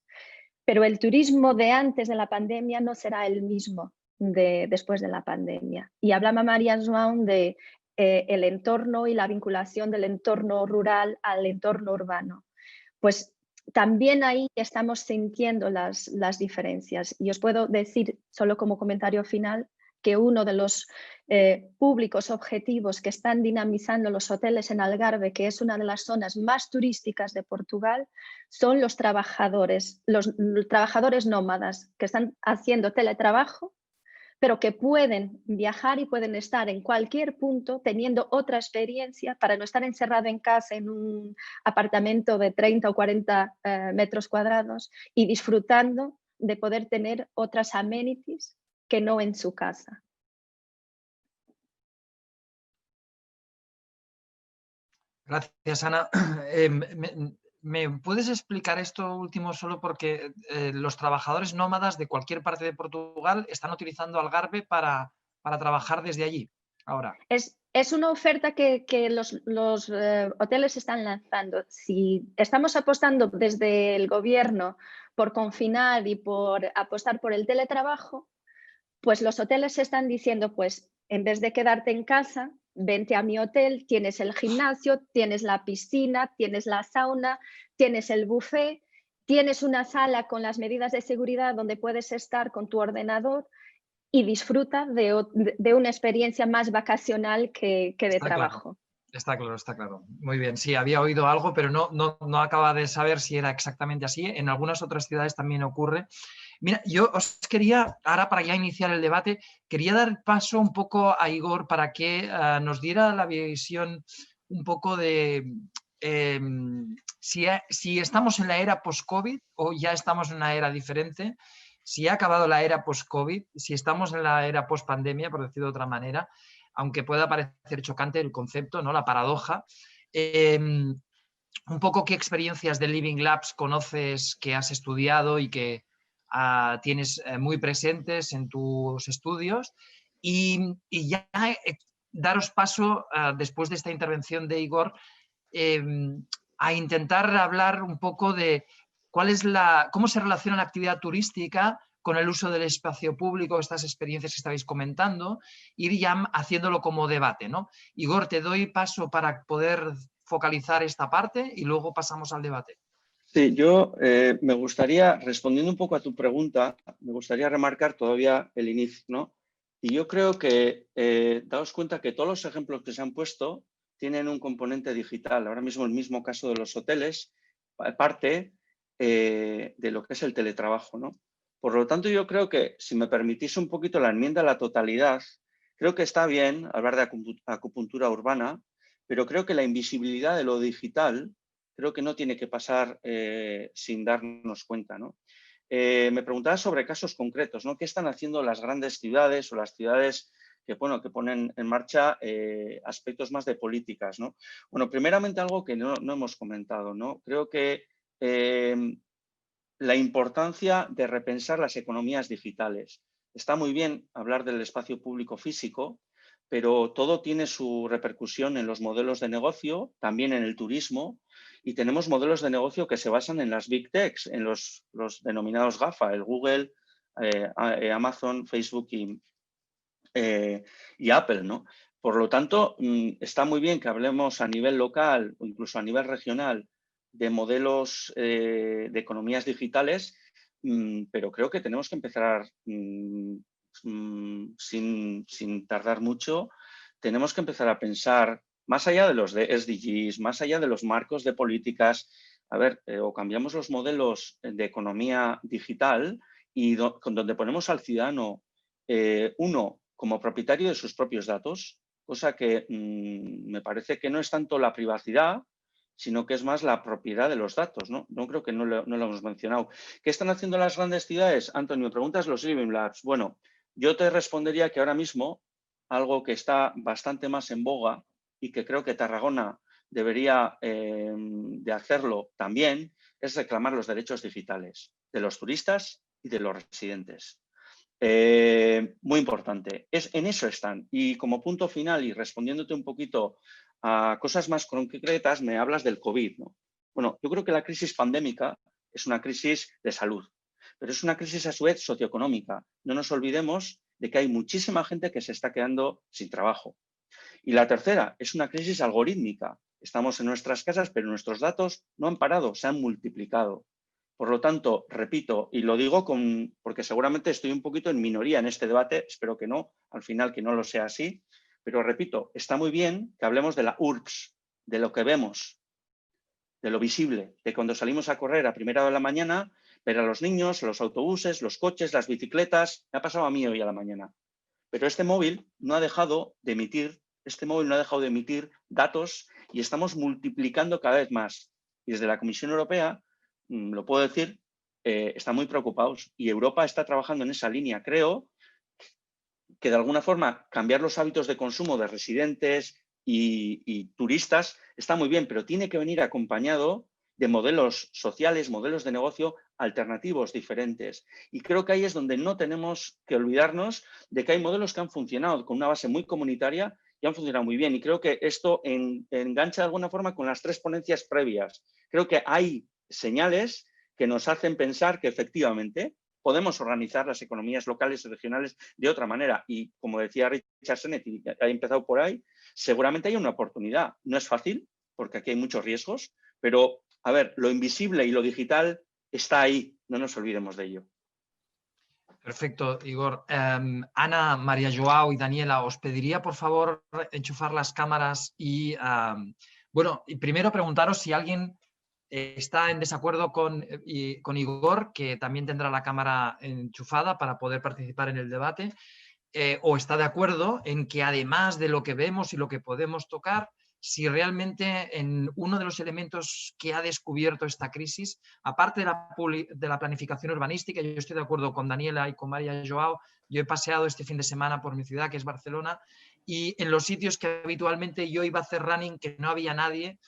Pero el turismo de antes de la pandemia no será el mismo después de la pandemia. Y hablaba María João de el entorno y la vinculación del entorno rural al entorno urbano. Pues también ahí estamos sintiendo las diferencias. Y os puedo decir, solo como comentario final, que uno de los públicos objetivos que están dinamizando los hoteles en Algarve, que es una de las zonas más turísticas de Portugal, son los trabajadores nómadas que están haciendo teletrabajo, pero que pueden viajar y pueden estar en cualquier punto teniendo otra experiencia para no estar encerrado en casa en un apartamento de 30 o 40 metros cuadrados y disfrutando de poder tener otras amenities que no en su casa. Gracias, Ana. ¿Me puedes explicar esto último solo porque los trabajadores nómadas de cualquier parte de Portugal están utilizando Algarve para trabajar desde allí ahora? Es una oferta que los hoteles están lanzando. Si estamos apostando desde el gobierno por confinar y por apostar por el teletrabajo, pues los hoteles están diciendo, pues en vez de quedarte en casa, vente a mi hotel, tienes el gimnasio, tienes la piscina, tienes la sauna, tienes el buffet, tienes una sala con las medidas de seguridad donde puedes estar con tu ordenador y disfruta de una experiencia más vacacional que de trabajo. Claro. Está claro. Muy bien, sí, había oído algo, pero no acaba de saber si era exactamente así. En algunas otras ciudades también ocurre. Mira, yo os quería, ahora para ya iniciar el debate, quería dar paso un poco a Igor para que nos diera la visión un poco de si estamos en la era post-COVID o ya estamos en una era diferente, si ha acabado la era post-COVID, si estamos en la era post-pandemia, por decirlo de otra manera, aunque pueda parecer chocante el concepto, ¿no? La paradoja. Un poco qué experiencias de Living Labs conoces, que has estudiado y que tienes muy presentes en tus estudios. Y ya daros paso, después de esta intervención de Igor, a intentar hablar un poco de cómo se relaciona la actividad turística con el uso del espacio público, estas experiencias que estabais comentando, ir ya haciéndolo como debate, ¿no? Igor, te doy paso para poder focalizar esta parte y luego pasamos al debate. Sí, yo me gustaría, respondiendo un poco a tu pregunta, me gustaría remarcar todavía el inicio, ¿no? Y yo creo que daos cuenta que todos los ejemplos que se han puesto tienen un componente digital. Ahora mismo el mismo caso de los hoteles parte de lo que es el teletrabajo, ¿no? Por lo tanto, yo creo que, si me permitís un poquito la enmienda a la totalidad, creo que está bien hablar de acupuntura urbana, pero creo que la invisibilidad de lo digital creo que no tiene que pasar sin darnos cuenta, ¿no? Me preguntaba sobre casos concretos, ¿no? ¿Qué están haciendo las grandes ciudades o las ciudades que ponen en marcha aspectos más de políticas, ¿no? Bueno, primeramente algo que no hemos comentado, ¿no? Creo que la importancia de repensar las economías digitales. Está muy bien hablar del espacio público físico, pero todo tiene su repercusión en los modelos de negocio, también en el turismo, y tenemos modelos de negocio que se basan en las Big Techs, en los denominados GAFA, el Google, Amazon, Facebook y Apple, ¿no? Por lo tanto, está muy bien que hablemos a nivel local o incluso a nivel regional de modelos de economías digitales, pero creo que tenemos que empezar sin tardar mucho, tenemos que empezar a pensar más allá de los de SDGs, más allá de los marcos de políticas. A ver, o cambiamos los modelos de economía digital y donde ponemos al ciudadano, uno, como propietario de sus propios datos, cosa que me parece que no es tanto la privacidad, sino que es más la propiedad de los datos, ¿no? No creo que no lo hemos mencionado. ¿Qué están haciendo las grandes ciudades? Antonio, me preguntas los Living Labs. Bueno, yo te respondería que ahora mismo algo que está bastante más en boga y que creo que Tarragona debería de hacerlo también es reclamar los derechos digitales de los turistas y de los residentes. Muy importante. En eso están. Y como punto final y respondiéndote un poquito a cosas más concretas, me hablas del COVID, ¿no? Bueno, yo creo que la crisis pandémica es una crisis de salud, pero es una crisis a su vez socioeconómica. No nos olvidemos de que hay muchísima gente que se está quedando sin trabajo. Y la tercera es una crisis algorítmica. Estamos en nuestras casas, pero nuestros datos no han parado, se han multiplicado. Por lo tanto, repito, y lo digo porque seguramente estoy un poquito en minoría en este debate, espero que no, al final que no lo sea así, pero repito, está muy bien que hablemos de la URBS, de lo que vemos, de lo visible, de cuando salimos a correr a primera hora de la mañana, ver a los niños, los autobuses, los coches, las bicicletas. Me ha pasado a mí hoy a la mañana. Pero este móvil no ha dejado de emitir datos y estamos multiplicando cada vez más. Y desde la Comisión Europea, lo puedo decir, están muy preocupados y Europa está trabajando en esa línea. Creo que de alguna forma cambiar los hábitos de consumo de residentes y turistas está muy bien, pero tiene que venir acompañado de modelos sociales, modelos de negocio alternativos, diferentes. Y creo que ahí es donde no tenemos que olvidarnos de que hay modelos que han funcionado con una base muy comunitaria y han funcionado muy bien. Y creo que esto engancha de alguna forma con las tres ponencias previas. Creo que hay señales que nos hacen pensar que efectivamente podemos organizar las economías locales y regionales de otra manera. Y como decía Richard Sennett, y ha empezado por ahí, seguramente hay una oportunidad. No es fácil, porque aquí hay muchos riesgos, pero a ver, lo invisible y lo digital está ahí, no nos olvidemos de ello. Perfecto, Igor. Ana, María Joao y Daniela, os pediría por favor enchufar las cámaras y, bueno, y primero preguntaros si alguien está en desacuerdo con Igor, que también tendrá la cámara enchufada para poder participar en el debate, o está de acuerdo en que además de lo que vemos y lo que podemos tocar, si realmente en uno de los elementos que ha descubierto esta crisis, aparte de la planificación urbanística, yo estoy de acuerdo con Daniela y con María Joao, yo he paseado este fin de semana por mi ciudad, que es Barcelona, y en los sitios que habitualmente yo iba a hacer running, que no había nadie,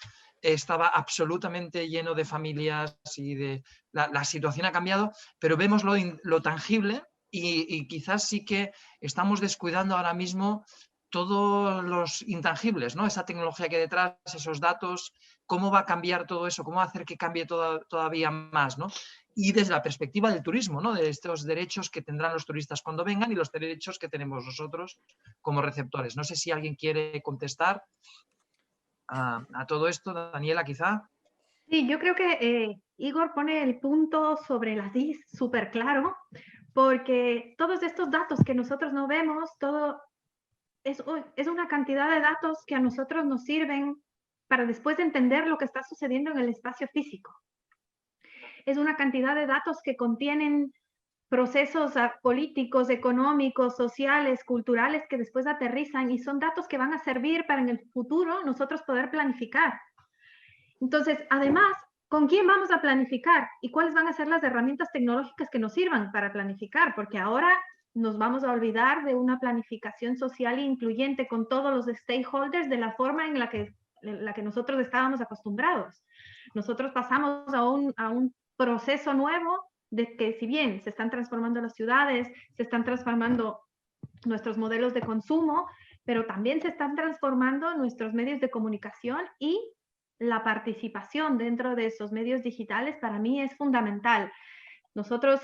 estaba absolutamente lleno de familias y la situación ha cambiado, pero vemos lo tangible y quizás sí que estamos descuidando ahora mismo todos los intangibles, ¿no? Esa tecnología que hay detrás, esos datos ¿cómo va a cambiar todo eso? ¿Cómo va a hacer que cambie todavía más, ¿no? Y desde la perspectiva del turismo, ¿no? De estos derechos que tendrán los turistas cuando vengan y los derechos que tenemos nosotros como receptores. No sé si alguien quiere contestar a todo esto, Daniela, quizá. Sí, yo creo que Igor pone el punto sobre las I súper claro, porque todos estos datos que nosotros no vemos, todo es una cantidad de datos que a nosotros nos sirven para después entender lo que está sucediendo en el espacio físico. Es una cantidad de datos que contienen procesos políticos, económicos, sociales, culturales que después aterrizan y son datos que van a servir para en el futuro nosotros poder planificar. Entonces, además, ¿con quién vamos a planificar? ¿Y cuáles van a ser las herramientas tecnológicas que nos sirvan para planificar? Porque ahora nos vamos a olvidar de una planificación social e incluyente con todos los stakeholders de la forma en la que nosotros estábamos acostumbrados. Nosotros pasamos a un proceso nuevo de que si bien se están transformando las ciudades, se están transformando nuestros modelos de consumo, pero también se están transformando nuestros medios de comunicación y la participación dentro de esos medios digitales para mí es fundamental. Nosotros,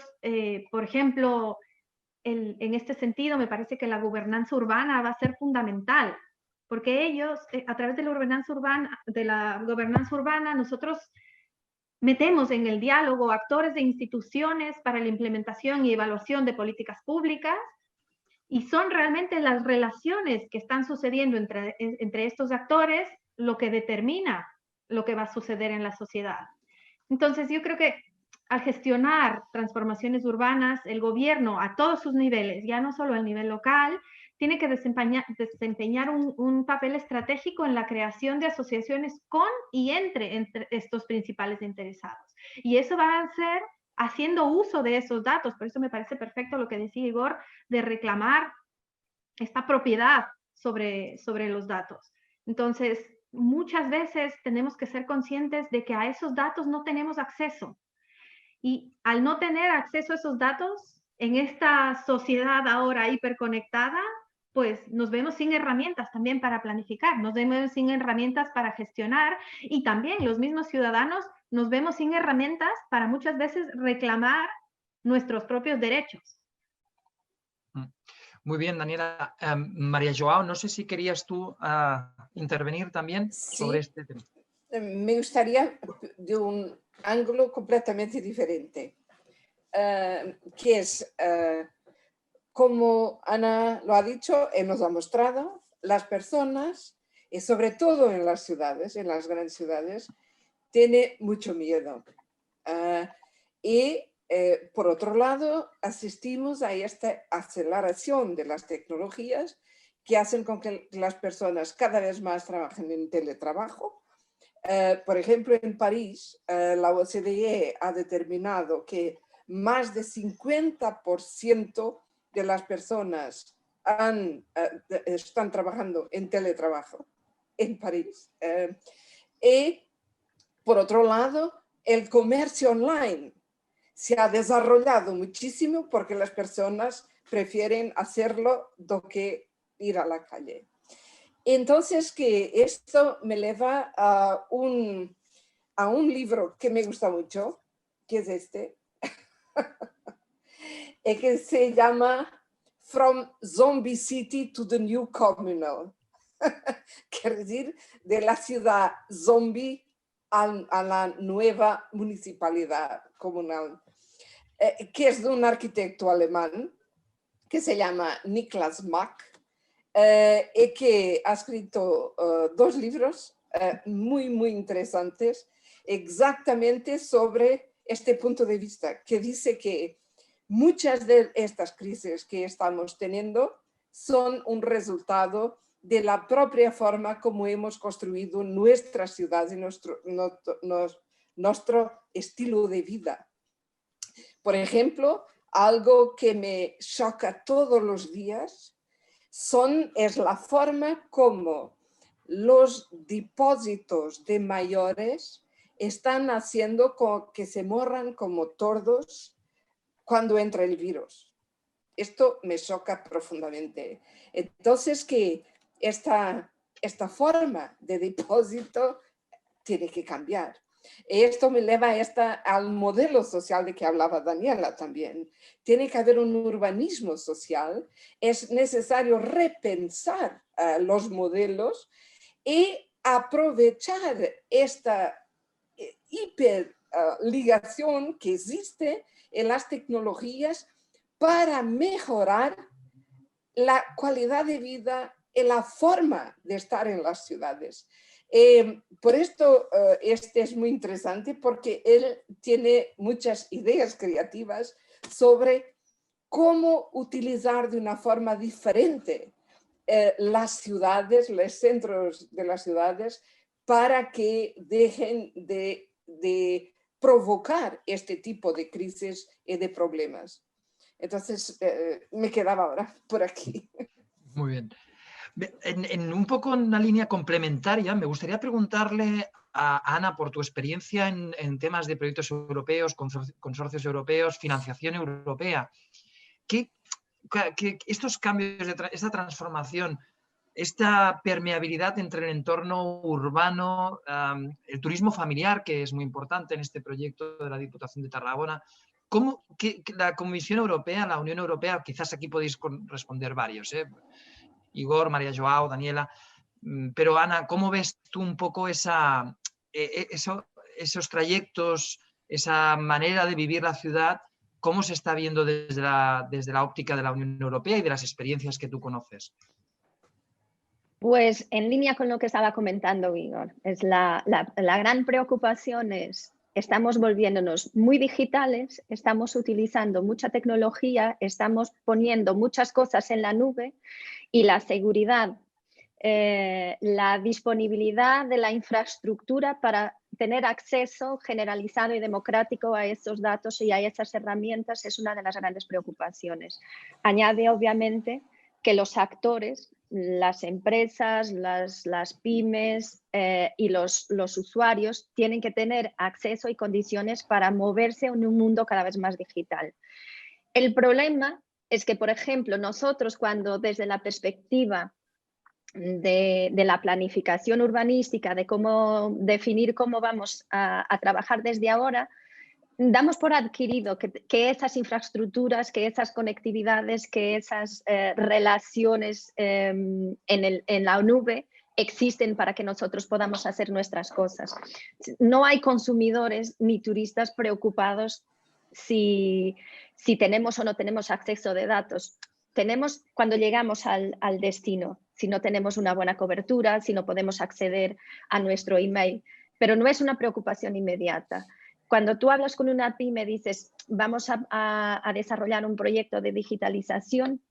por ejemplo, en este sentido, me parece que la gobernanza urbana va a ser fundamental, porque ellos, a través de la gobernanza urbana, nosotros metemos en el diálogo actores de instituciones para la implementación y evaluación de políticas públicas, y son realmente las relaciones que están sucediendo entre estos actores lo que determina lo que va a suceder en la sociedad. Entonces, yo creo que al gestionar transformaciones urbanas, el gobierno a todos sus niveles, ya no solo al nivel local, tiene que desempeñar un papel estratégico en la creación de asociaciones con y entre estos principales interesados. Y eso va a ser haciendo uso de esos datos. Por eso me parece perfecto lo que decía Igor, de reclamar esta propiedad sobre los datos. Entonces, muchas veces tenemos que ser conscientes de que a esos datos no tenemos acceso. Y al no tener acceso a esos datos, en esta sociedad ahora hiperconectada, pues nos vemos sin herramientas también para planificar, nos vemos sin herramientas para gestionar y también los mismos ciudadanos nos vemos sin herramientas para muchas veces reclamar nuestros propios derechos. Muy bien, Daniela. María Joao, no sé si querías tú intervenir también sobre este tema. Me gustaría de un ángulo completamente diferente, que es, como Ana lo ha dicho, nos ha mostrado, las personas, y sobre todo en las ciudades, en las grandes ciudades, tienen mucho miedo. Por otro lado, asistimos a esta aceleración de las tecnologías que hacen con que las personas cada vez más trabajen en teletrabajo. Por ejemplo, en París, la OCDE ha determinado que más de 50% de las personas están trabajando en teletrabajo en París. Y, por otro lado, el comercio online se ha desarrollado muchísimo porque las personas prefieren hacerlo do que ir a la calle. Entonces, que esto me lleva a un libro que me gusta mucho, que es este, y que se llama From Zombie City to the New Communal. Quiere decir, de la ciudad zombie a la nueva municipalidad comunal, que es de un arquitecto alemán que se llama Niklas Mack, y que ha escrito 2 libros muy, muy interesantes exactamente sobre este punto de vista, que dice que muchas de estas crisis que estamos teniendo son un resultado de la propia forma como hemos construido nuestras ciudades y nuestro estilo de vida. Por ejemplo, algo que me choca todos los días es la forma como los depósitos de mayores están haciendo que se morran como tordos cuando entra el virus. Esto me choca profundamente. Entonces, que esta forma de depósito tiene que cambiar. Esto me lleva al modelo social de que hablaba Daniela también. Tiene que haber un urbanismo social, es necesario repensar los modelos y aprovechar esta hiperligación que existe en las tecnologías para mejorar la calidad de vida y la forma de estar en las ciudades. Por esto este es muy interesante porque él tiene muchas ideas creativas sobre cómo utilizar de una forma diferente las ciudades, los centros de las ciudades, para que dejen de provocar este tipo de crisis y de problemas. Entonces, me quedaba ahora por aquí. Muy bien. En un poco en una línea complementaria, me gustaría preguntarle a Ana por tu experiencia en temas de proyectos europeos, consorcios europeos, financiación europea. ¿Qué estos cambios, esta transformación, esta permeabilidad entre el entorno urbano, el turismo familiar, que es muy importante en este proyecto de la Diputación de Tarragona, ¿cómo la Comisión Europea, la Unión Europea, quizás aquí podéis responder varios, Igor, María Joao, Daniela, pero Ana, ¿cómo ves tú un poco esos trayectos, esa manera de vivir la ciudad? ¿Cómo se está viendo desde la óptica de la Unión Europea y de las experiencias que tú conoces? Pues en línea con lo que estaba comentando Igor, es la gran preocupación es, estamos volviéndonos muy digitales, estamos utilizando mucha tecnología, estamos poniendo muchas cosas en la nube y la seguridad, la disponibilidad de la infraestructura para tener acceso generalizado y democrático a esos datos y a esas herramientas es una de las grandes preocupaciones. Añade obviamente que los actores, las empresas, las pymes y los usuarios tienen que tener acceso y condiciones para moverse en un mundo cada vez más digital. El problema es que, por ejemplo, nosotros cuando desde la perspectiva de la planificación urbanística, de cómo definir cómo vamos a trabajar desde ahora, damos por adquirido que esas infraestructuras, que esas conectividades, que esas relaciones en la nube existen para que nosotros podamos hacer nuestras cosas. No hay consumidores ni turistas preocupados si tenemos o no tenemos acceso de datos. Tenemos cuando llegamos al destino, si no tenemos una buena cobertura, si no podemos acceder a nuestro email, pero no es una preocupación inmediata. Cuando tú hablas con una pyme, dices, vamos a desarrollar un proyecto de digitalización,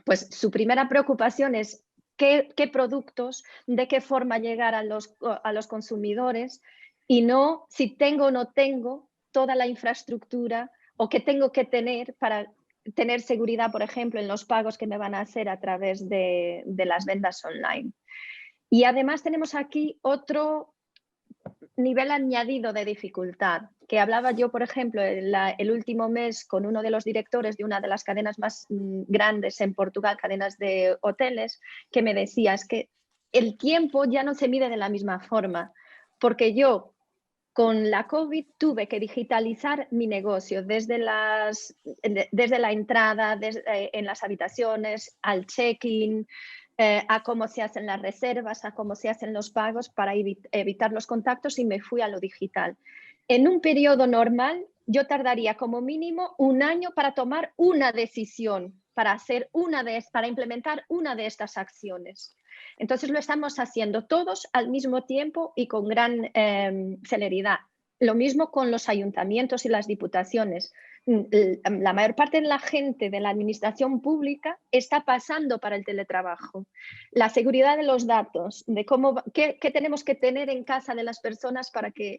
pues su primera preocupación es qué productos, de qué forma llegar a los consumidores y no si tengo o no tengo toda la infraestructura o qué tengo que tener para tener seguridad, por ejemplo, en los pagos que me van a hacer a través de las ventas online. Y además tenemos aquí otro nivel añadido de dificultad, que hablaba yo, por ejemplo, el último mes con uno de los directores de una de las cadenas más grandes en Portugal, cadenas de hoteles, que me decía, es que el tiempo ya no se mide de la misma forma, porque yo con la COVID tuve que digitalizar mi negocio desde la entrada, en las habitaciones, al check-in, a cómo se hacen las reservas, a cómo se hacen los pagos para evitar los contactos y me fui a lo digital. En un periodo normal yo tardaría como mínimo 1 año para tomar una decisión, para implementar una de estas acciones. Entonces lo estamos haciendo todos al mismo tiempo y con gran celeridad. Lo mismo con los ayuntamientos y las diputaciones. La mayor parte de la gente de la administración pública está pasando para el teletrabajo. La seguridad de los datos, de qué tenemos que tener en casa de las personas para que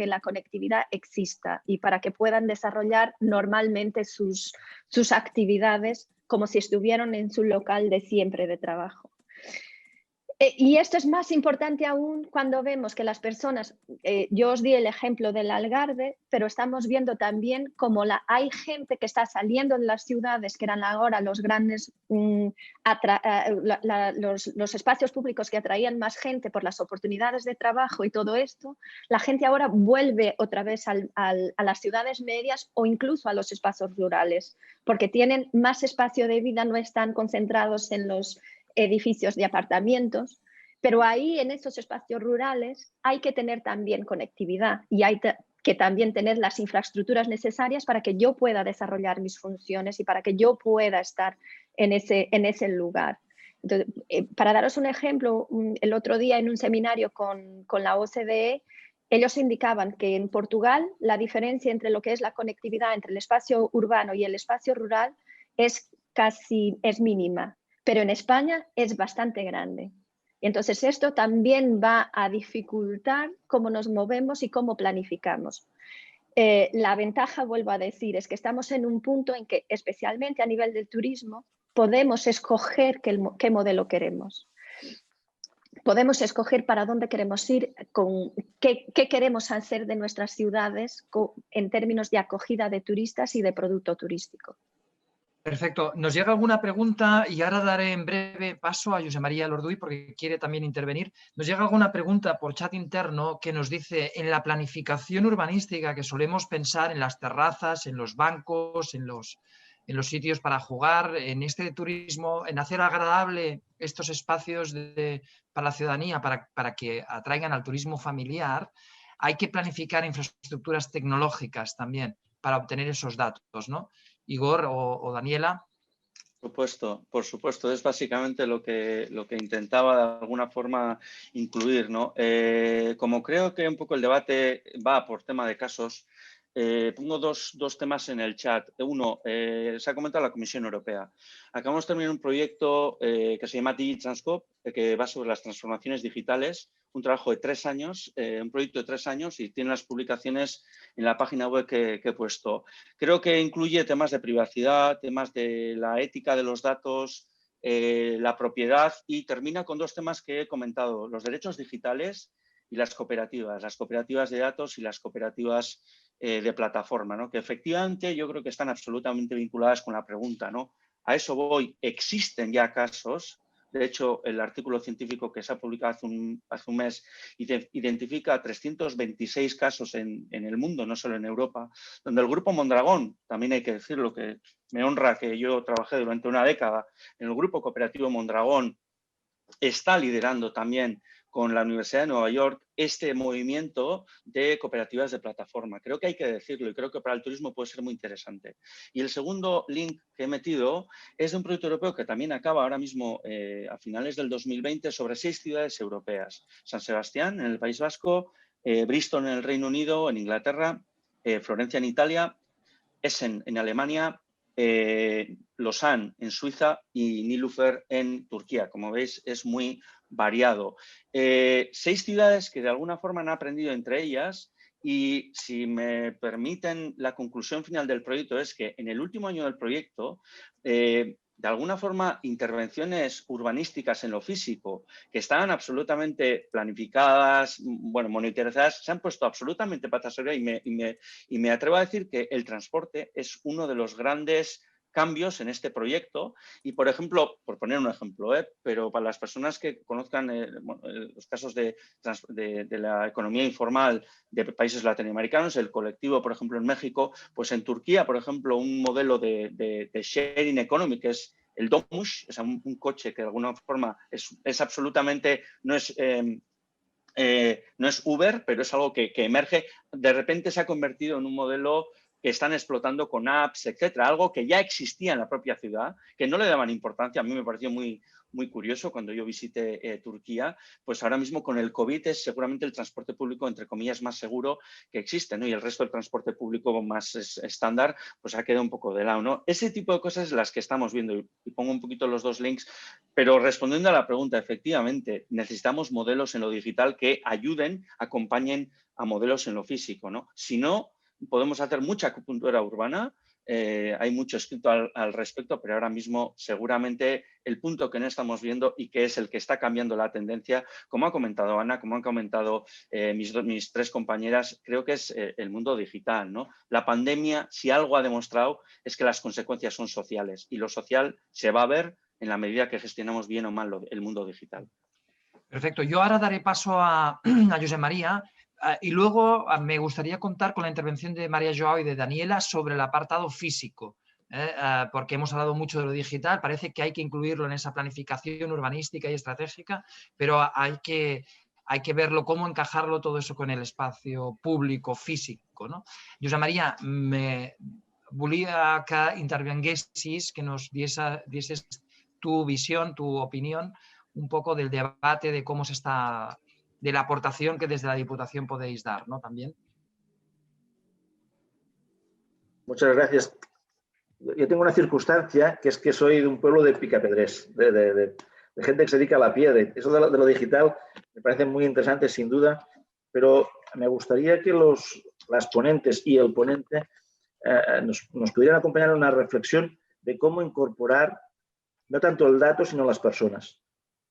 la conectividad exista y para que puedan desarrollar normalmente sus actividades como si estuvieran en su local de siempre de trabajo. Y esto es más importante aún cuando vemos que las personas, yo os di el ejemplo del Algarve, pero estamos viendo también cómo hay gente que está saliendo de las ciudades, que eran ahora los grandes, los espacios públicos que atraían más gente por las oportunidades de trabajo y todo esto. La gente ahora vuelve otra vez a las ciudades medias o incluso a los espacios rurales, porque tienen más espacio de vida, no están concentrados en los edificios de apartamentos, pero ahí en esos espacios rurales hay que tener también conectividad y hay que también tener las infraestructuras necesarias para que yo pueda desarrollar mis funciones y para que yo pueda estar en ese lugar. Entonces, para daros un ejemplo, el otro día en un seminario con la OCDE, ellos indicaban que en Portugal la diferencia entre lo que es la conectividad entre el espacio urbano y el espacio rural es mínima, pero en España es bastante grande. Y entonces esto también va a dificultar cómo nos movemos y cómo planificamos. La ventaja, vuelvo a decir, es que estamos en un punto en que, especialmente a nivel del turismo, podemos escoger qué modelo queremos. Podemos escoger para dónde queremos ir, qué queremos hacer de nuestras ciudades en términos de acogida de turistas y de producto turístico. Perfecto. Nos llega alguna pregunta y ahora daré en breve paso a José María Lorduy porque quiere también intervenir. Nos llega alguna pregunta por chat interno que nos dice, en la planificación urbanística que solemos pensar en las terrazas, en los bancos, en los sitios para jugar, en este turismo, en hacer agradable estos espacios para la ciudadanía, para que atraigan al turismo familiar, hay que planificar infraestructuras tecnológicas también para obtener esos datos, ¿no? Igor o Daniela. Por supuesto, es básicamente lo que intentaba de alguna forma incluir, ¿no? Como creo que un poco el debate va por tema de casos, pongo dos temas en el chat. Uno, se ha comentado la Comisión Europea. Acabamos de terminar un proyecto que se llama DigiTranscope, que va sobre las transformaciones digitales, un trabajo de 3 años, un proyecto de 3 años y tiene las publicaciones en la página web que he puesto. Creo que incluye temas de privacidad, temas de la ética de los datos, la propiedad y termina con 2 temas que he comentado, los derechos digitales y las cooperativas de datos y las cooperativas de plataforma, ¿no? Que efectivamente yo creo que están absolutamente vinculadas con la pregunta, ¿no? A eso voy, existen ya casos. De hecho, el artículo científico que se ha publicado hace un mes identifica 326 casos en el mundo, no solo en Europa, donde el Grupo Mondragón, también hay que decirlo, que me honra que yo trabajé durante una década en el Grupo Cooperativo Mondragón, está liderando también con la Universidad de Nueva York este movimiento de cooperativas de plataforma. Creo que hay que decirlo y creo que para el turismo puede ser muy interesante. Y el segundo link que he metido es de un proyecto europeo que también acaba ahora mismo a finales del 2020 sobre 6 ciudades europeas. San Sebastián en el País Vasco, Bristol en el Reino Unido, en Inglaterra, Florencia en Italia, Essen en Alemania, Lausanne en Suiza y Nilüfer en Turquía. Como veis, es muy variado. 6 ciudades que de alguna forma han aprendido entre ellas y, si me permiten, la conclusión final del proyecto es que en el último año del proyecto, de alguna forma, intervenciones urbanísticas en lo físico que estaban absolutamente planificadas, bueno, monitorizadas, se han puesto absolutamente patas arriba y me atrevo a decir que el transporte es uno de los grandes cambios en este proyecto y, por ejemplo, por poner un ejemplo, pero para las personas que conozcan los casos de la economía informal de países latinoamericanos, el colectivo, por ejemplo, en México, pues en Turquía, por ejemplo, un modelo de sharing economy, que es el Domush, es un coche que de alguna forma es absolutamente, no es Uber, pero es algo que emerge, de repente se ha convertido en un modelo que están explotando con apps, etcétera, algo que ya existía en la propia ciudad, que no le daban importancia. A mí me pareció muy curioso cuando yo visité Turquía, pues ahora mismo con el COVID es seguramente el transporte público, entre comillas, más seguro que existe, ¿no? Y el resto del transporte público más estándar, pues ha quedado un poco de lado, ¿no? Ese tipo de cosas las que estamos viendo, y pongo un poquito los 2 links, pero respondiendo a la pregunta, efectivamente, necesitamos modelos en lo digital que ayuden, acompañen a modelos en lo físico, ¿no? Si no, podemos hacer mucha acupuntura urbana, hay mucho escrito al respecto, pero ahora mismo seguramente el punto que no estamos viendo y que es el que está cambiando la tendencia, como ha comentado Ana, como han comentado mis tres compañeras, creo que es el mundo digital, ¿no? La pandemia, si algo ha demostrado, es que las consecuencias son sociales y lo social se va a ver en la medida que gestionamos bien o mal el mundo digital. Perfecto. Yo ahora daré paso a Josep María y luego me gustaría contar con la intervención de María Joao y de Daniela sobre el apartado físico, porque hemos hablado mucho de lo digital, parece que hay que incluirlo en esa planificación urbanística y estratégica, pero hay que verlo, cómo encajarlo todo eso con el espacio público, físico, no? Josep María, me volia que intervinguessis, que nos dieses tu visión, tu opinión, un poco del debate de cómo se está, de la aportación que desde la Diputación podéis dar, ¿no? También. Muchas gracias. Yo tengo una circunstancia que es que soy de un pueblo de picapedrés, de gente que se dedica a la piedra. Eso de lo digital me parece muy interesante, sin duda, pero me gustaría que las ponentes y el ponente nos pudieran acompañar en una reflexión de cómo incorporar no tanto el dato, sino las personas.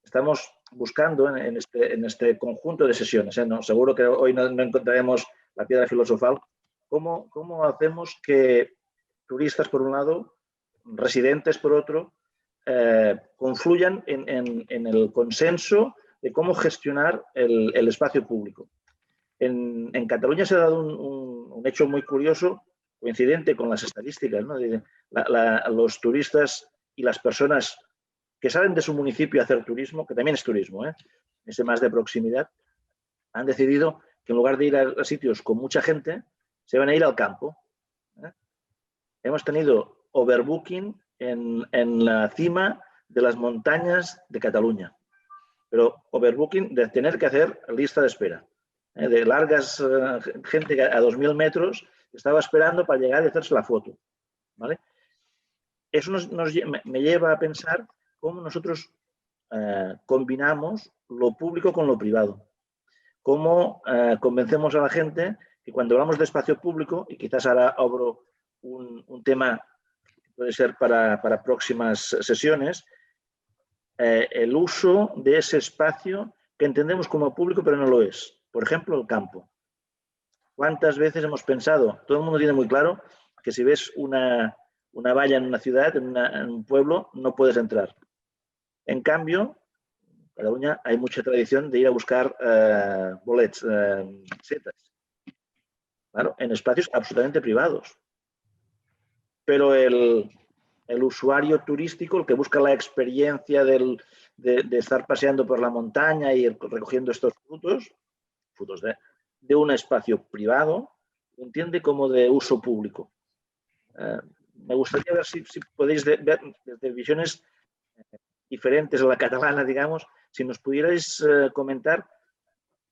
Estamos buscando en este conjunto de sesiones, ¿no? Seguro que hoy no encontraremos la piedra filosofal, cómo hacemos que turistas por un lado, residentes por otro, confluyan en el consenso de cómo gestionar el espacio público. En Cataluña se ha dado un hecho muy curioso, coincidente con las estadísticas, ¿no? Los turistas y las personas que salen de su municipio a hacer turismo, que también es turismo, ese más de proximidad, han decidido que en lugar de ir a sitios con mucha gente, se van a ir al campo. Hemos tenido overbooking en la cima de las montañas de Cataluña, pero overbooking de tener que hacer lista de espera, de largas, gente a 2.000 metros estaba esperando para llegar y hacerse la foto, ¿vale? Eso me lleva a pensar cómo nosotros combinamos lo público con lo privado, cómo convencemos a la gente que cuando hablamos de espacio público, y quizás ahora abro un tema que puede ser para próximas sesiones, el uso de ese espacio que entendemos como público pero no lo es. Por ejemplo, el campo. ¿Cuántas veces hemos pensado? Todo el mundo tiene muy claro que si ves una valla en una ciudad, en un pueblo, no puedes entrar. En cambio, en Cataluña hay mucha tradición de ir a buscar bolets, setas, claro, en espacios absolutamente privados. Pero el usuario turístico, el que busca la experiencia de estar paseando por la montaña y recogiendo estos frutos de un espacio privado, lo entiende como de uso público. Me gustaría ver si podéis ver desde visiones diferentes a la catalana, digamos, si nos pudierais comentar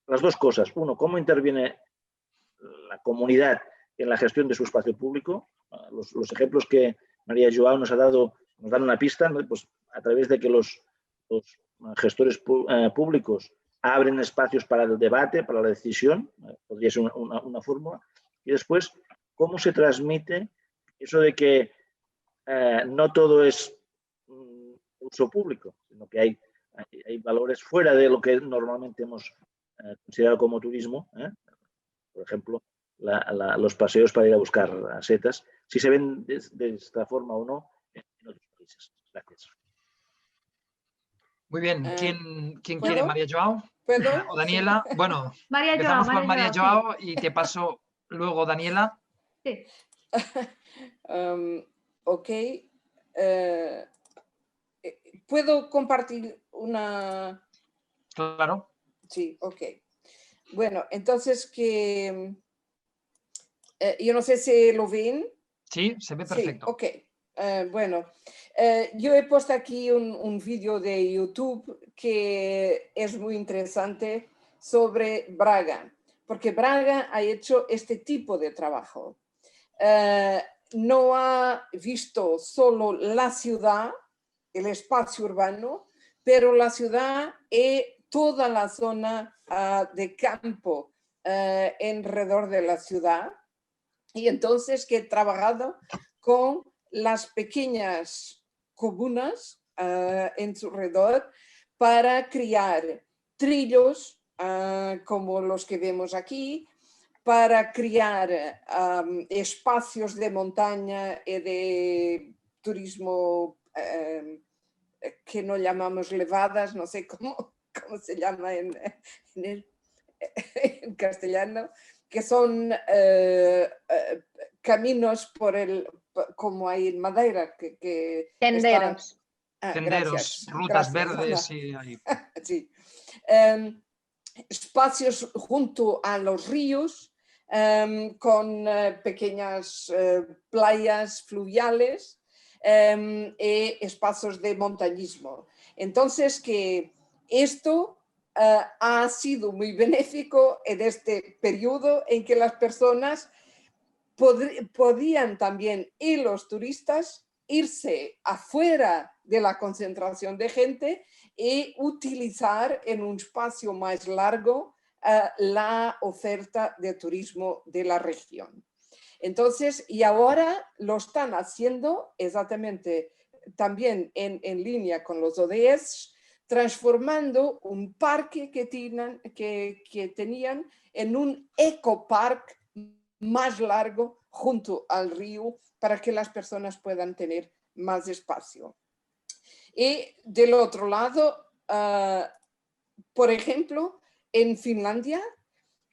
las dos cosas. Uno, cómo interviene la comunidad en la gestión de su espacio público. Los ejemplos que María Joao nos ha dado nos dan una pista, ¿no? Pues a través de que los gestores públicos abren espacios para el debate, para la decisión, podría ser una fórmula. Y después, cómo se transmite eso de que no todo es uso público, sino que hay valores fuera de lo que normalmente hemos considerado como turismo. Por ejemplo, los paseos para ir a buscar setas, si se ven de esta forma o no en otros países. Gracias. Muy bien. ¿Quién ¿puedo? quiere? ¿María Joao? ¿Puedo? ¿O Daniela? Sí. Bueno, María empezamos Joao, por María sí. Joao y te paso luego Daniela. Sí. Ok. ¿Puedo compartir una...? Claro. Sí, ok. Bueno, entonces que... yo no sé si lo ven. Sí, se ve perfecto. Sí, ok. Bueno, yo he puesto aquí un vídeo de YouTube que es muy interesante sobre Braga, porque Braga ha hecho este tipo de trabajo. No ha visto solo la ciudad, el espacio urbano, pero la ciudad y toda la zona de campo alrededor de la ciudad. Y entonces que he trabajado con las pequeñas comunas en su alrededor para crear trillos como los que vemos aquí, para crear espacios de montaña y de turismo que no llamamos levadas, no sé cómo se llama en castellano, que son caminos como hay en Madeira. Senderos. Senderos, rutas verdes. Sí, ahí. Sí. Espacios junto a los ríos con pequeñas playas fluviales y espacios de montañismo. Entonces, que esto ha sido muy benéfico en este periodo en que las personas podían también, y los turistas, irse afuera de la concentración de gente y utilizar en un espacio más largo la oferta de turismo de la región. Entonces, y ahora lo están haciendo exactamente también en línea con los ODS, transformando un parque que tenían en un ecopark más largo junto al río para que las personas puedan tener más espacio. Y del otro lado, por ejemplo, en Finlandia,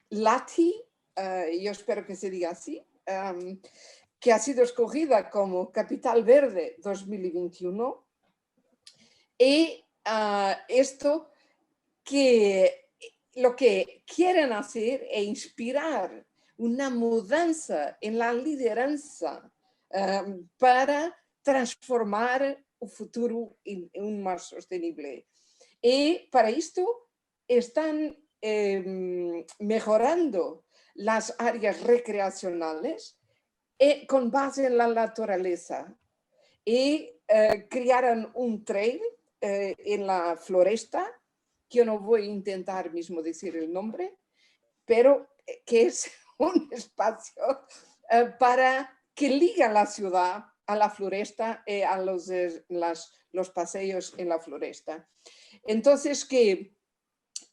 Lahti, yo espero que se diga así, que ha sido escogida como Capital Verde 2021. Y esto que lo que quieren hacer es inspirar una mudanza en la lideranza para transformar un futuro en un más sostenible. Y para esto están mejorando las áreas recreacionales con base en la naturaleza. Y crearon un trail en la floresta, que yo no voy a intentar mismo decir el nombre, pero que es un espacio para que liga la ciudad a la floresta y a los paseos en la floresta. Entonces, que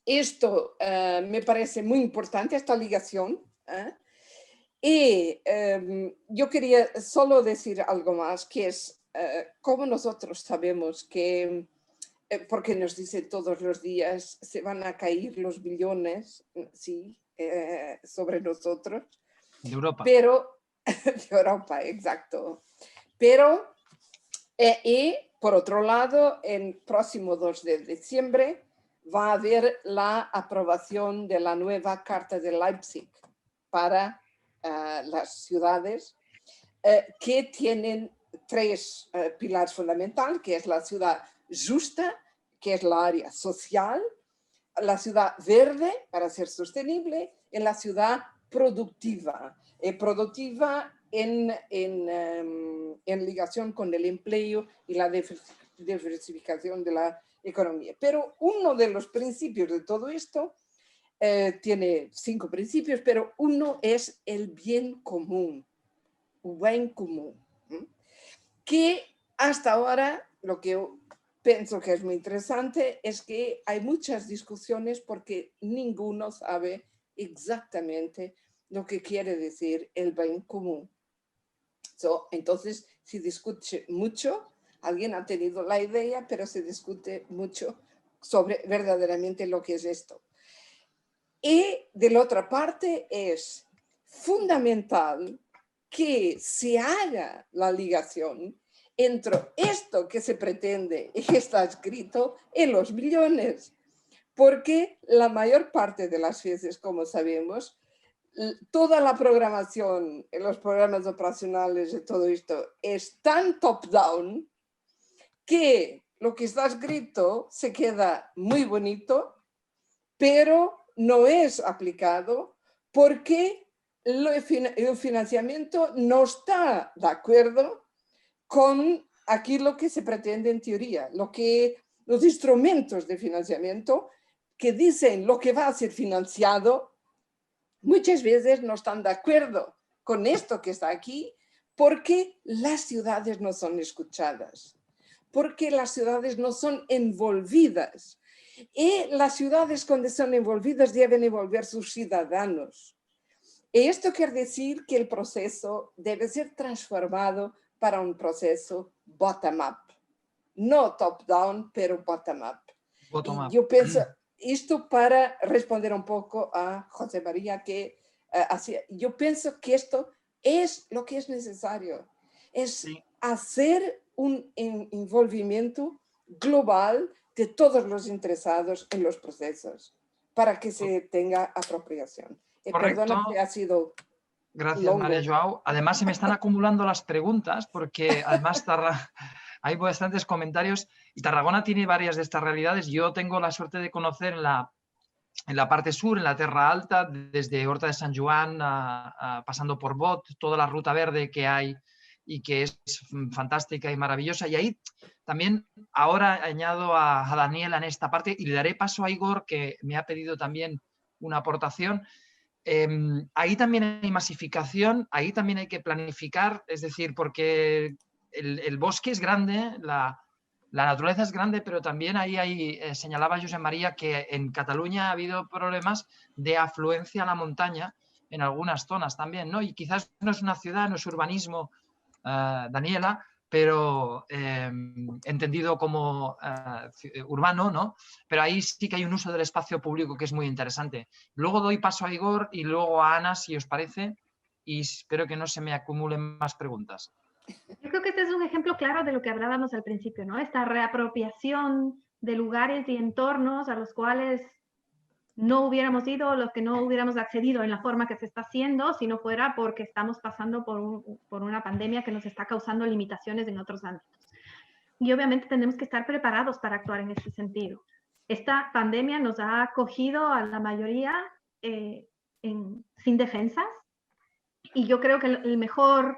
esto me parece muy importante, esta ligación. Y yo quería solo decir algo más, que es como nosotros sabemos que, porque nos dicen todos los días, se van a caer los billones, sí, sobre nosotros. De Europa. Pero, de Europa, exacto. Pero, y por otro lado, el próximo 2 de diciembre va a haber la aprobación de la nueva Carta de Leipzig para las ciudades que tienen 3 pilares fundamentales, que es la ciudad justa, que es la área social, la ciudad verde para ser sostenible, y la ciudad productiva. Productiva en ligación con el empleo y la diversificación de la economía. Pero uno de los principios de todo esto tiene 5 principios, pero uno es el bien común, un bien común, que hasta ahora lo que yo pienso que es muy interesante es que hay muchas discusiones porque ninguno sabe exactamente lo que quiere decir el bien común. Entonces se discute mucho, alguien ha tenido la idea, pero se discute mucho sobre verdaderamente lo que es esto. Y de la otra parte es fundamental que se haga la ligación entre esto que se pretende y que está escrito en los billones, porque la mayor parte de las veces, como sabemos, toda la programación en los programas operacionales y todo esto es tan top-down que lo que está escrito se queda muy bonito, pero no es aplicado porque el financiamiento no está de acuerdo con aquello que se pretende en teoría, los instrumentos de financiamiento que dicen lo que va a ser financiado, muchas veces no están de acuerdo con esto que está aquí, ¿Por qué las ciudades no son escuchadas? ¿Por qué las ciudades no son envolvidas? Y las ciudades, cuando son envolvidas, deben envolver sus ciudadanos. Y esto quiere decir que el proceso debe ser transformado para un proceso bottom-up. No top-down, pero bottom-up. Bottom-up. Yo pienso, esto para responder un poco a José María, que yo pienso que esto es lo que es necesario. Es hacer un envolvimiento global de todos los interesados en los procesos para que se tenga apropiación. Perdona que ha sido Gracias, longo. María Joao. Además, se me están acumulando las preguntas porque además hay bastantes comentarios y Tarragona tiene varias de estas realidades. Yo tengo la suerte de conocer en la parte sur, en la Terra Alta, desde Horta de San Joan, pasando por Bot, toda la ruta verde que hay y que es fantástica y maravillosa. Y ahí también ahora añado a Daniela en esta parte y le daré paso a Igor, que me ha pedido también una aportación. Ahí también hay masificación, ahí también hay que planificar, es decir, porque el bosque es grande, la naturaleza es grande, pero también ahí hay, señalaba Josep María, que en Cataluña ha habido problemas de afluencia a la montaña en algunas zonas también, ¿no? Y quizás no es una ciudad, no es urbanismo, Daniela, pero entendido como urbano, ¿no? Pero ahí sí que hay un uso del espacio público que es muy interesante. Luego doy paso a Igor y luego a Ana, si os parece, y espero que no se me acumulen más preguntas. Yo creo que este es un ejemplo claro de lo que hablábamos al principio, ¿no? Esta reapropiación de lugares y entornos a los cuales no hubiéramos ido, los que no hubiéramos accedido en la forma que se está haciendo, si no fuera porque estamos pasando por una pandemia que nos está causando limitaciones en otros ámbitos. Y obviamente tenemos que estar preparados para actuar en ese sentido. Esta pandemia nos ha cogido a la mayoría sin defensas, y yo creo que el mejor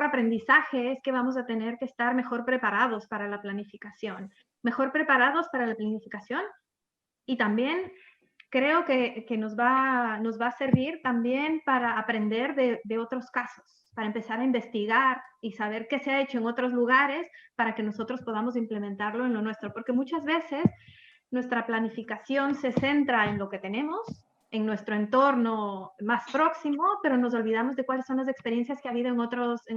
aprendizaje es que vamos a tener que estar mejor preparados para la planificación. Mejor preparados para la planificación. Y también creo que nos va a servir también para aprender de otros casos, para empezar a investigar y saber qué se ha hecho en otros lugares para que nosotros podamos implementarlo en lo nuestro. Porque muchas veces nuestra planificación se centra en lo que tenemos, en nuestro entorno más próximo, pero nos olvidamos de cuáles son las experiencias que ha habido en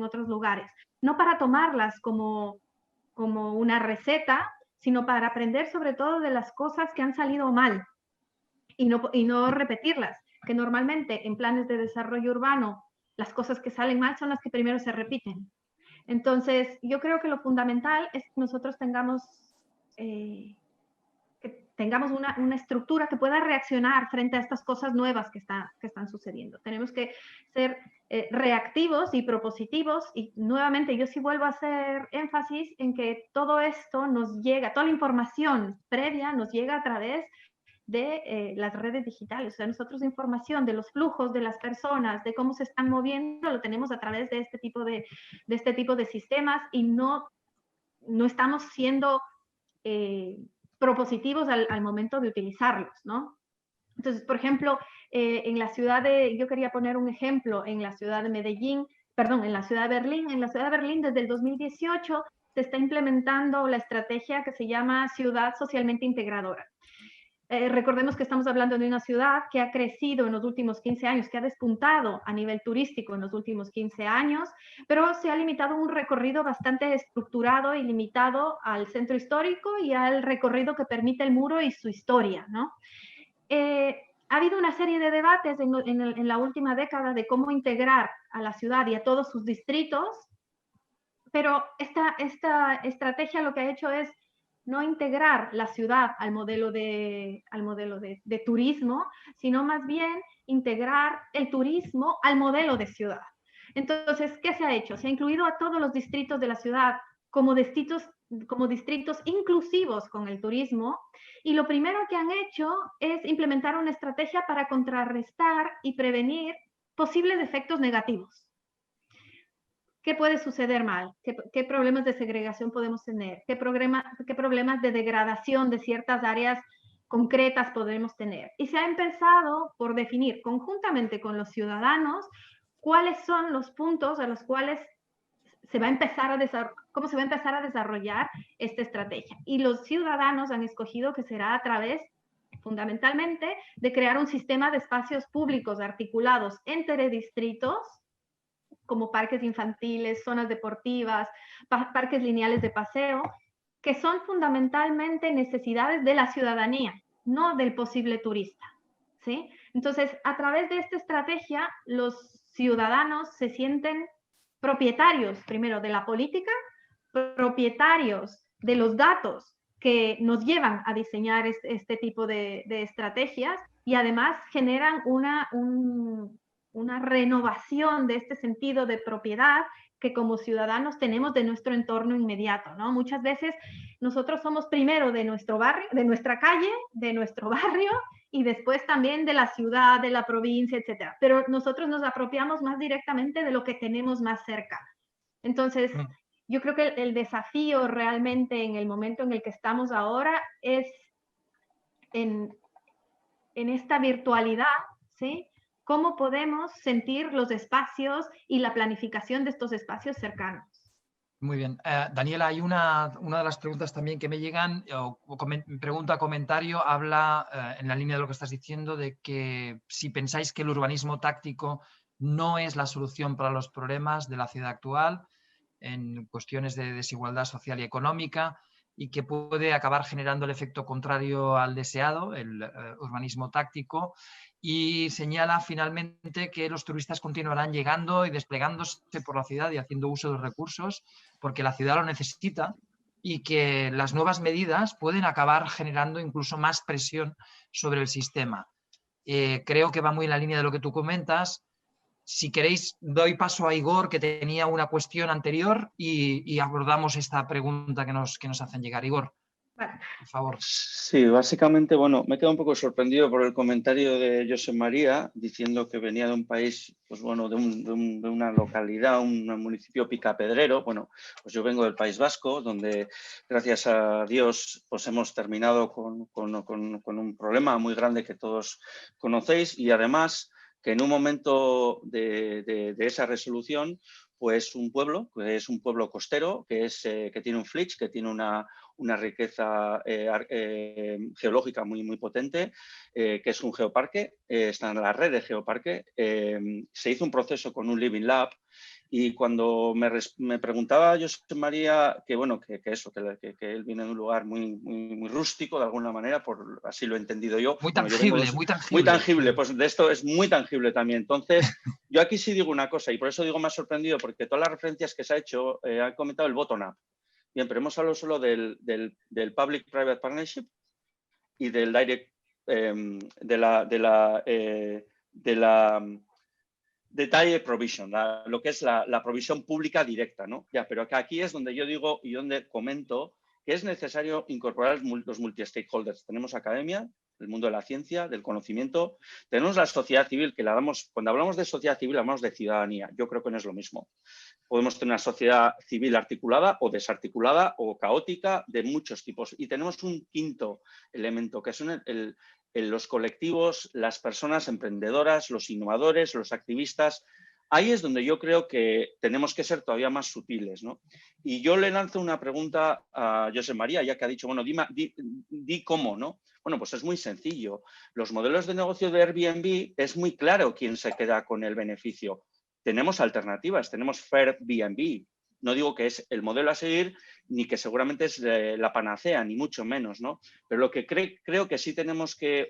otros lugares. No para tomarlas como una receta, sino para aprender sobre todo de las cosas que han salido mal y no repetirlas, que normalmente en planes de desarrollo urbano las cosas que salen mal son las que primero se repiten. Entonces, yo creo que lo fundamental es que nosotros tengamos una estructura que pueda reaccionar frente a estas cosas nuevas que están sucediendo. Tenemos que ser reactivos y propositivos, y nuevamente yo sí vuelvo a hacer énfasis en que todo esto nos llega, toda la información previa nos llega a través de las redes digitales. O sea, nosotros información de los flujos de las personas, de cómo se están moviendo, lo tenemos a través de este tipo de sistemas, y no estamos siendo propositivos al momento de utilizarlos, ¿no? Entonces, por ejemplo, yo quería poner un ejemplo, en la ciudad de Berlín, desde el 2018 se está implementando la estrategia que se llama Ciudad Socialmente Integradora. Recordemos que estamos hablando de una ciudad que ha crecido en los últimos 15 años, que ha despuntado a nivel turístico en los últimos 15 años, pero se ha limitado un recorrido bastante estructurado y limitado al centro histórico y al recorrido que permite el muro y su historia, ¿no? Ha habido una serie de debates en la última década de cómo integrar a la ciudad y a todos sus distritos, pero esta estrategia lo que ha hecho es no integrar la ciudad al modelo de turismo, sino más bien integrar el turismo al modelo de ciudad. Entonces, ¿qué se ha hecho? Se ha incluido a todos los distritos de la ciudad como distritos inclusivos con el turismo, y lo primero que han hecho es implementar una estrategia para contrarrestar y prevenir posibles efectos negativos. ¿Qué puede suceder mal? ¿Qué problemas de segregación podemos tener? ¿Qué problemas de degradación de ciertas áreas concretas podemos tener? Y se ha empezado por definir conjuntamente con los ciudadanos cuáles son los puntos a los cuales se va a empezar a cómo se va a empezar a desarrollar esta estrategia. Y los ciudadanos han escogido que será a través, fundamentalmente, de crear un sistema de espacios públicos articulados entre distritos, como parques infantiles, zonas deportivas, parques lineales de paseo, que son fundamentalmente necesidades de la ciudadanía, no del posible turista, ¿sí? Entonces, a través de esta estrategia, los ciudadanos se sienten propietarios, primero, de la política, propietarios de los datos que nos llevan a diseñar este tipo de estrategias, y además generan una renovación de este sentido de propiedad que como ciudadanos tenemos de nuestro entorno inmediato, ¿no? Muchas veces nosotros somos primero de nuestro barrio, de nuestra calle, de nuestro barrio, y después también de la ciudad, de la provincia, etcétera. Pero nosotros nos apropiamos más directamente de lo que tenemos más cerca. Entonces, yo creo que el desafío realmente en el momento en el que estamos ahora es en esta virtualidad, ¿sí? ¿Cómo podemos sentir los espacios y la planificación de estos espacios cercanos? Muy bien. Daniela, hay una de las preguntas también que me llegan, pregunta, comentario, habla en la línea de lo que estás diciendo, de que si pensáis que el urbanismo táctico no es la solución para los problemas de la ciudad actual en cuestiones de desigualdad social y económica, y que puede acabar generando el efecto contrario al deseado, el urbanismo táctico, y señala finalmente que los turistas continuarán llegando y desplegándose por la ciudad y haciendo uso de los recursos porque la ciudad lo necesita, y que las nuevas medidas pueden acabar generando incluso más presión sobre el sistema. Creo que va muy en la línea de lo que tú comentas. Si queréis, doy paso a Igor, que tenía una cuestión anterior, y abordamos esta pregunta que nos hacen llegar. Igor, por favor. Sí, básicamente, bueno, me he quedado un poco sorprendido por el comentario de Josep María, diciendo que venía de un país, pues bueno, de una localidad, un municipio picapedrero. Bueno, pues yo vengo del País Vasco, donde, gracias a Dios, pues hemos terminado con un problema muy grande que todos conocéis, y además que en un momento de esa resolución, pues un pueblo, que es un pueblo costero, que tiene un flitch, que tiene una riqueza geológica muy potente, que es un geoparque, está en la red de geoparque. Se hizo un proceso con un Living Lab, y cuando me preguntaba Josep María que él viene de un lugar muy rústico de alguna manera, así lo he entendido yo. Muy tangible, muy tangible, pues de esto es muy tangible también. Entonces, yo aquí sí digo una cosa, y por eso digo más sorprendido, porque todas las referencias que se ha hecho han comentado el bottom-up. Bien, pero hemos hablado solo del Public-Private Partnership y del Direct, Direct Provision, lo que es la provisión pública directa, ¿no? Ya, pero aquí es donde yo digo y donde comento que es necesario incorporar los multi-stakeholders. Tenemos academia, el mundo de la ciencia, del conocimiento, tenemos la sociedad civil, que cuando hablamos de sociedad civil hablamos de ciudadanía. Yo creo que no es lo mismo. Podemos tener una sociedad civil articulada o desarticulada o caótica de muchos tipos. Y tenemos un quinto elemento, que son los colectivos, las personas emprendedoras, los innovadores, los activistas. Ahí es donde yo creo que tenemos que ser todavía más sutiles, ¿no? Y yo le lanzo una pregunta a Josep María, ya que ha dicho, bueno, di cómo, ¿no? Bueno, pues es muy sencillo. Los modelos de negocio de Airbnb es muy claro quién se queda con el beneficio. Tenemos alternativas, tenemos Fairbnb. No digo que es el modelo a seguir, ni que seguramente es la panacea, ni mucho menos, ¿no? Pero lo que creo que sí tenemos que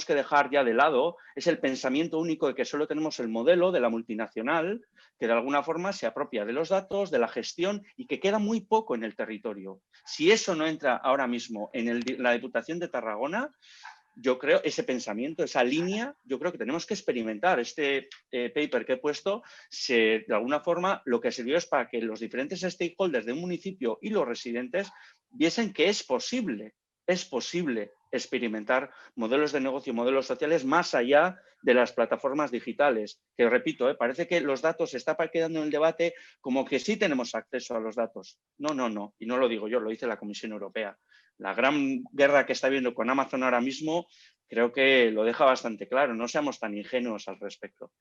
dejar ya de lado es el pensamiento único de que solo tenemos el modelo de la multinacional, que de alguna forma se apropia de los datos, de la gestión, y que queda muy poco en el territorio. Si eso no entra ahora mismo en la Diputación de Tarragona, yo creo, ese pensamiento, esa línea, yo creo que tenemos que experimentar. Este paper que he puesto, de alguna forma, lo que sirvió es para que los diferentes stakeholders de un municipio y los residentes viesen que es posible experimentar modelos de negocio, modelos sociales más allá de las plataformas digitales. Que repito, parece que los datos se está quedando en el debate como que sí tenemos acceso a los datos. No. Y no lo digo yo, lo dice la Comisión Europea. La gran guerra que está habiendo con Amazon ahora mismo creo que lo deja bastante claro. No seamos tan ingenuos al respecto.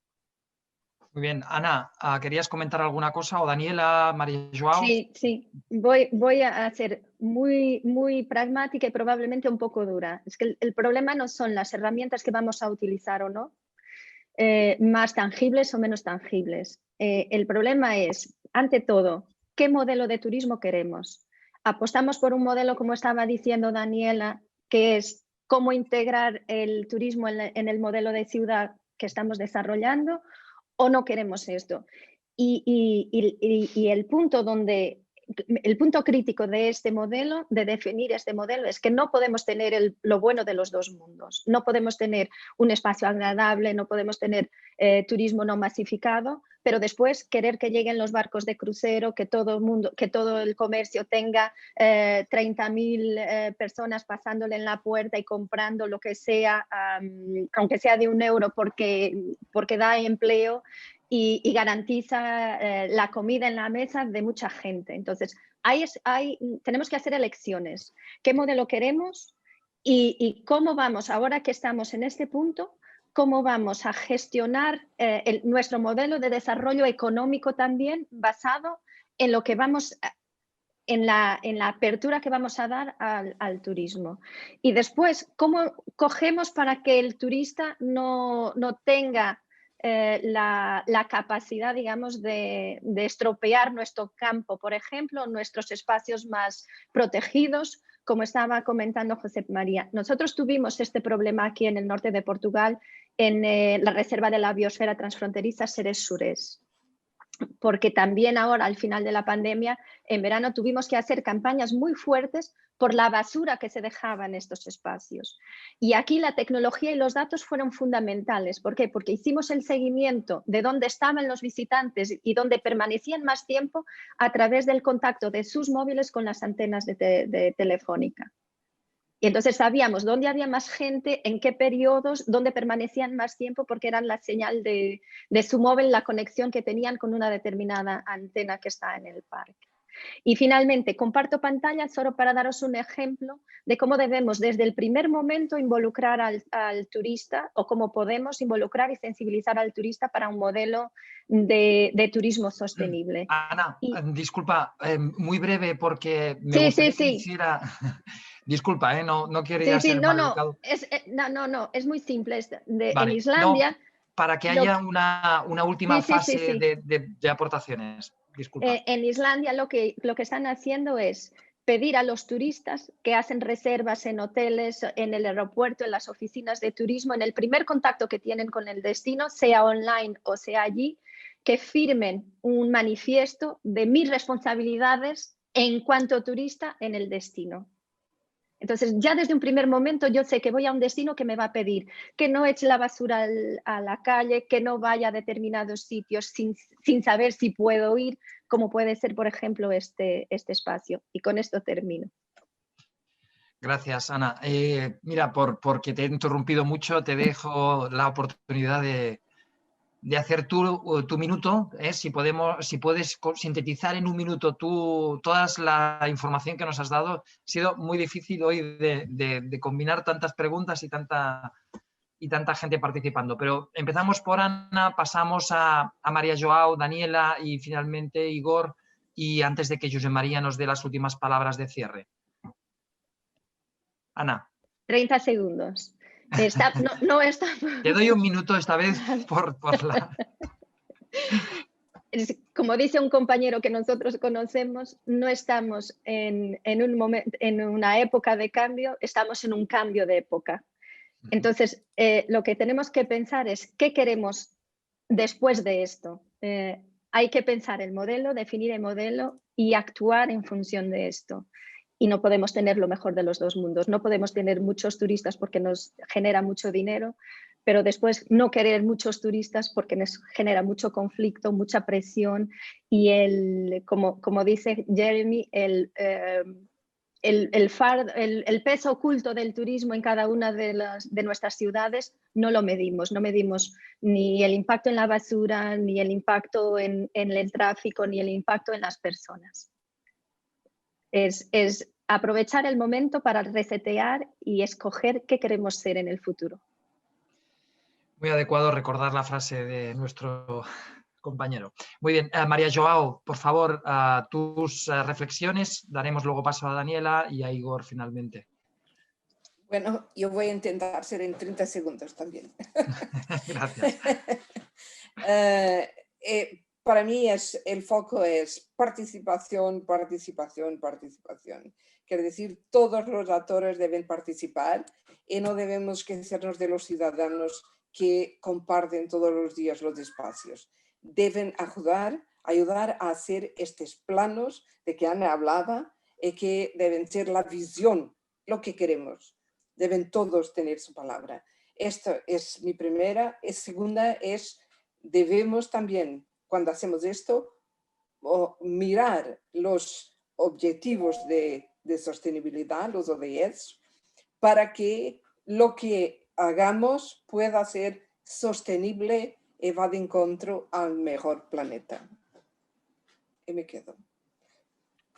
Muy bien. Ana, ¿querías comentar alguna cosa? ¿O Daniela, María Joao? Sí. Voy a ser muy pragmática y probablemente un poco dura. Es que el problema no son las herramientas que vamos a utilizar o no, más tangibles o menos tangibles. El problema es, ante todo, ¿qué modelo de turismo queremos? ¿Apostamos por un modelo, como estaba diciendo Daniela, que es cómo integrar el turismo en el modelo de ciudad que estamos desarrollando, o no queremos esto? Y el punto crítico de este modelo, de definir este modelo, es que no podemos tener lo bueno de los dos mundos. No podemos tener un espacio agradable, no podemos tener turismo no masificado, pero después querer que lleguen los barcos de crucero, que todo el comercio tenga 30.000 personas pasándole en la puerta y comprando lo que sea, aunque sea de €1 porque da empleo y garantiza la comida en la mesa de mucha gente. Entonces, tenemos que hacer elecciones. ¿Qué modelo queremos? Y cómo vamos, ahora que estamos en este punto, cómo vamos a gestionar nuestro modelo de desarrollo económico también basado en lo que vamos en la apertura que vamos a dar al turismo. Y después, ¿cómo cogemos para que el turista no tenga la capacidad, digamos, de estropear nuestro campo, por ejemplo, nuestros espacios más protegidos, como estaba comentando José María? Nosotros tuvimos este problema aquí en el norte de Portugal, en la Reserva de la Biosfera Transfronteriza Serres-Sures, porque también ahora, al final de la pandemia, en verano tuvimos que hacer campañas muy fuertes por la basura que se dejaba en estos espacios. Y aquí la tecnología y los datos fueron fundamentales. ¿Por qué? Porque hicimos el seguimiento de dónde estaban los visitantes y dónde permanecían más tiempo a través del contacto de sus móviles con las antenas de Telefónica. Y entonces sabíamos dónde había más gente, en qué periodos, dónde permanecían más tiempo, porque eran la señal de su móvil, la conexión que tenían con una determinada antena que está en el parque. Y finalmente, comparto pantalla solo para daros un ejemplo de cómo debemos desde el primer momento involucrar al turista, o cómo podemos involucrar y sensibilizar al turista para un modelo de turismo sostenible. Ana, disculpa, muy breve, porque me Sí. gustaría que hiciera... Disculpa, no quería ser maleducado. No, es muy simple. Vale, en Islandia... No, para que haya una última fase de aportaciones. Disculpa. En Islandia lo que están haciendo es pedir a los turistas que hacen reservas en hoteles, en el aeropuerto, en las oficinas de turismo, en el primer contacto que tienen con el destino, sea online o sea allí, que firmen un manifiesto de mis responsabilidades en cuanto turista en el destino. Entonces, ya desde un primer momento yo sé que voy a un destino que me va a pedir que no eche la basura a la calle, que no vaya a determinados sitios sin saber si puedo ir, como puede ser, por ejemplo, este espacio. Y con esto termino. Gracias, Ana. Mira, porque te he interrumpido mucho, te dejo la oportunidad de hacer tu minuto. Si puedes sintetizar en un minuto toda la información que nos has dado. Ha sido muy difícil hoy de combinar tantas preguntas y tanta gente participando. Pero empezamos por Ana, pasamos a María Joao, Daniela y finalmente Igor, y antes de que José María nos dé las últimas palabras de cierre. Ana. 30 segundos. No está... Te doy un minuto esta vez por la... Como dice un compañero que nosotros conocemos, no estamos en una época de cambio, estamos en un cambio de época. Entonces, lo que tenemos que pensar es qué queremos después de esto. Hay que pensar el modelo, definir el modelo y actuar en función de esto. Y no podemos tener lo mejor de los dos mundos. No podemos tener muchos turistas porque nos genera mucho dinero, pero después no querer muchos turistas porque nos genera mucho conflicto, mucha presión y como dice Jeremy, el peso oculto del turismo en cada una de nuestras ciudades no lo medimos. No medimos ni el impacto en la basura, ni el impacto en el tráfico, ni el impacto en las personas. Es aprovechar el momento para resetear y escoger qué queremos ser en el futuro. Muy adecuado recordar la frase de nuestro compañero. Muy bien, María Joao, por favor, tus reflexiones, daremos luego paso a Daniela y a Igor finalmente. Bueno, yo voy a intentar ser en 30 segundos también. Gracias. Para mí el foco es participación, participación, participación. Quiere decir, todos los actores deben participar y no debemos esquecernos de los ciudadanos que comparten todos los días los espacios. Deben ayudar a hacer estos planos de que Ana hablaba y que deben ser la visión, lo que queremos. Deben todos tener su palabra. Esto es mi primera. Y segunda es, debemos también, cuando hacemos esto, mirar los objetivos de sostenibilidad, los ODS, para que lo que hagamos pueda ser sostenible y va de encuentro al mejor planeta. Y me quedo.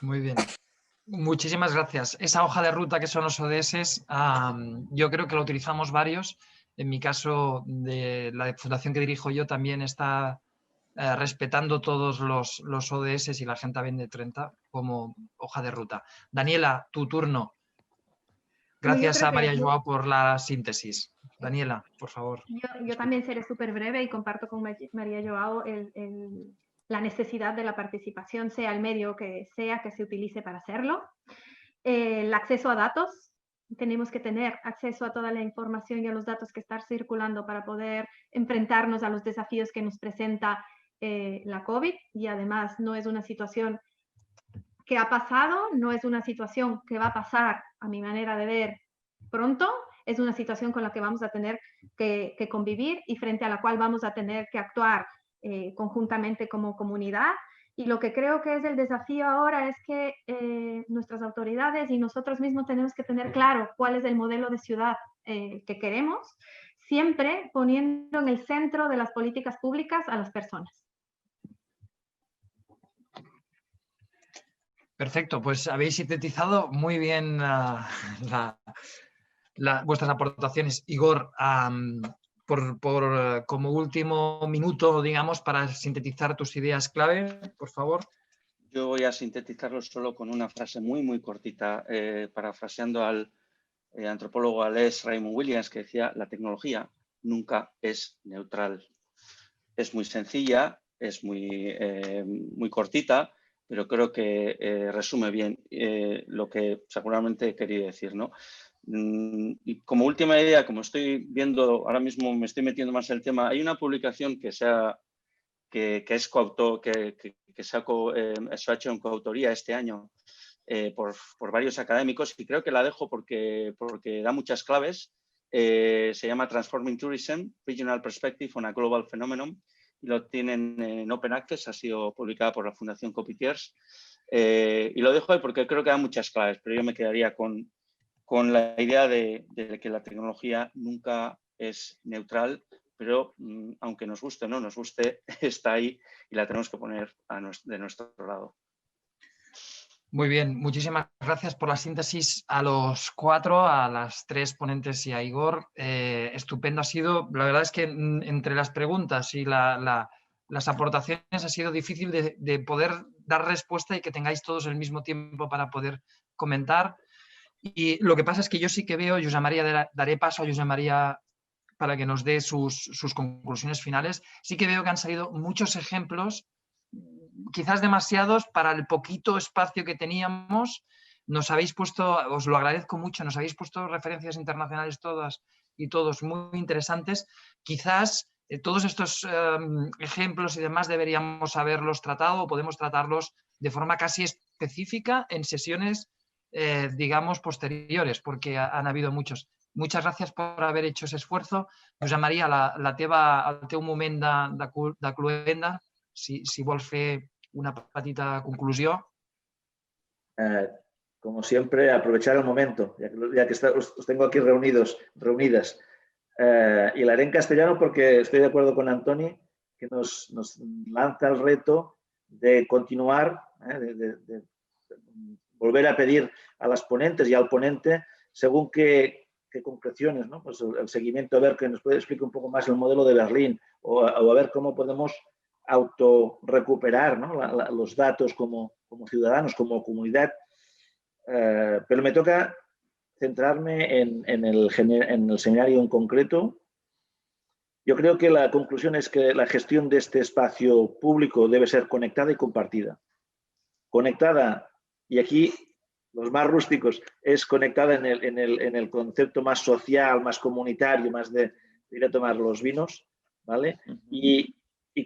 Muy bien. Muchísimas gracias. Esa hoja de ruta que son los ODS, yo creo que lo utilizamos varios. En mi caso, de la fundación que dirijo yo, también está respetando todos los ODS y la Agenda 2030 como hoja de ruta. Daniela, tu turno. Gracias a María Joao por la síntesis. Daniela, por favor. Yo también seré súper breve y comparto con María Joao la necesidad de la participación, sea el medio que sea que se utilice para hacerlo. El acceso a datos. Tenemos que tener acceso a toda la información y a los datos que están circulando para poder enfrentarnos a los desafíos que nos presenta la COVID, y además no es una situación que ha pasado, no es una situación que va a pasar, a mi manera de ver, pronto. Es una situación con la que vamos a tener que convivir y frente a la cual vamos a tener que actuar conjuntamente como comunidad. Y lo que creo que es el desafío ahora es que nuestras autoridades y nosotros mismos tenemos que tener claro cuál es el modelo de ciudad que queremos, siempre poniendo en el centro de las políticas públicas a las personas. Perfecto, pues habéis sintetizado muy bien vuestras aportaciones. Igor, como último minuto, digamos, para sintetizar tus ideas clave, por favor. Yo voy a sintetizarlo solo con una frase muy, muy cortita, parafraseando al antropólogo galés Raymond Williams, que decía: la tecnología nunca es neutral. Es muy sencilla, es muy cortita, pero creo que resume bien lo que seguramente he querido decir, ¿no? Y como última idea, como estoy viendo, ahora mismo me estoy metiendo más en el tema, hay una publicación que se ha hecho en coautoría este año por varios académicos, y creo que la dejo porque da muchas claves. Se llama Transforming Tourism, Regional Perspective on a Global Phenomenon, y lo tienen en Open Access, ha sido publicada por la Fundación Copitiers. Y lo dejo ahí porque creo que da muchas claves, pero yo me quedaría con la idea de que la tecnología nunca es neutral, pero aunque nos guste o no nos guste, está ahí y la tenemos que poner de nuestro lado. Muy bien, muchísimas gracias por la síntesis a los cuatro, a las tres ponentes y a Igor. Estupendo ha sido. La verdad es que entre las preguntas y las aportaciones ha sido difícil de poder dar respuesta y que tengáis todos el mismo tiempo para poder comentar. Y lo que pasa es que yo sí que veo, Josep María, daré paso a Josep María para que nos dé sus conclusiones finales. Sí que veo que han salido muchos ejemplos, quizás demasiados para el poquito espacio que teníamos. Nos habéis puesto, os lo agradezco mucho, nos habéis puesto referencias internacionales todas y todos muy interesantes. Quizás todos estos ejemplos y demás deberíamos haberlos tratado o podemos tratarlos de forma casi específica en sesiones, digamos, posteriores, porque han habido muchos. Muchas gràcies per haver hecho ese esfuerzo. Josep Maria, el teu moment de cloenda, si vols fer una petita conclusió. Como siempre, aprovechar el momento, ya que os tengo aquí reunidas. Y la haré en castellano porque estoy de acuerdo con Antoni, que nos lanza el reto de continuar, de volver a pedir a las ponentes y al ponente según qué concreciones, ¿no? Pues el seguimiento, a ver que nos puede explicar un poco más el modelo de Berlín o a ver cómo podemos autorrecuperar, ¿no? Los datos como ciudadanos, como comunidad, pero me toca centrarme en el seminario en concreto. Yo creo que la conclusión es que la gestión de este espacio público debe ser conectada y compartida. Conectada, y aquí los más rústicos, es conectada en el concepto más social, más comunitario, más de ir a tomar los vinos, ¿vale? Y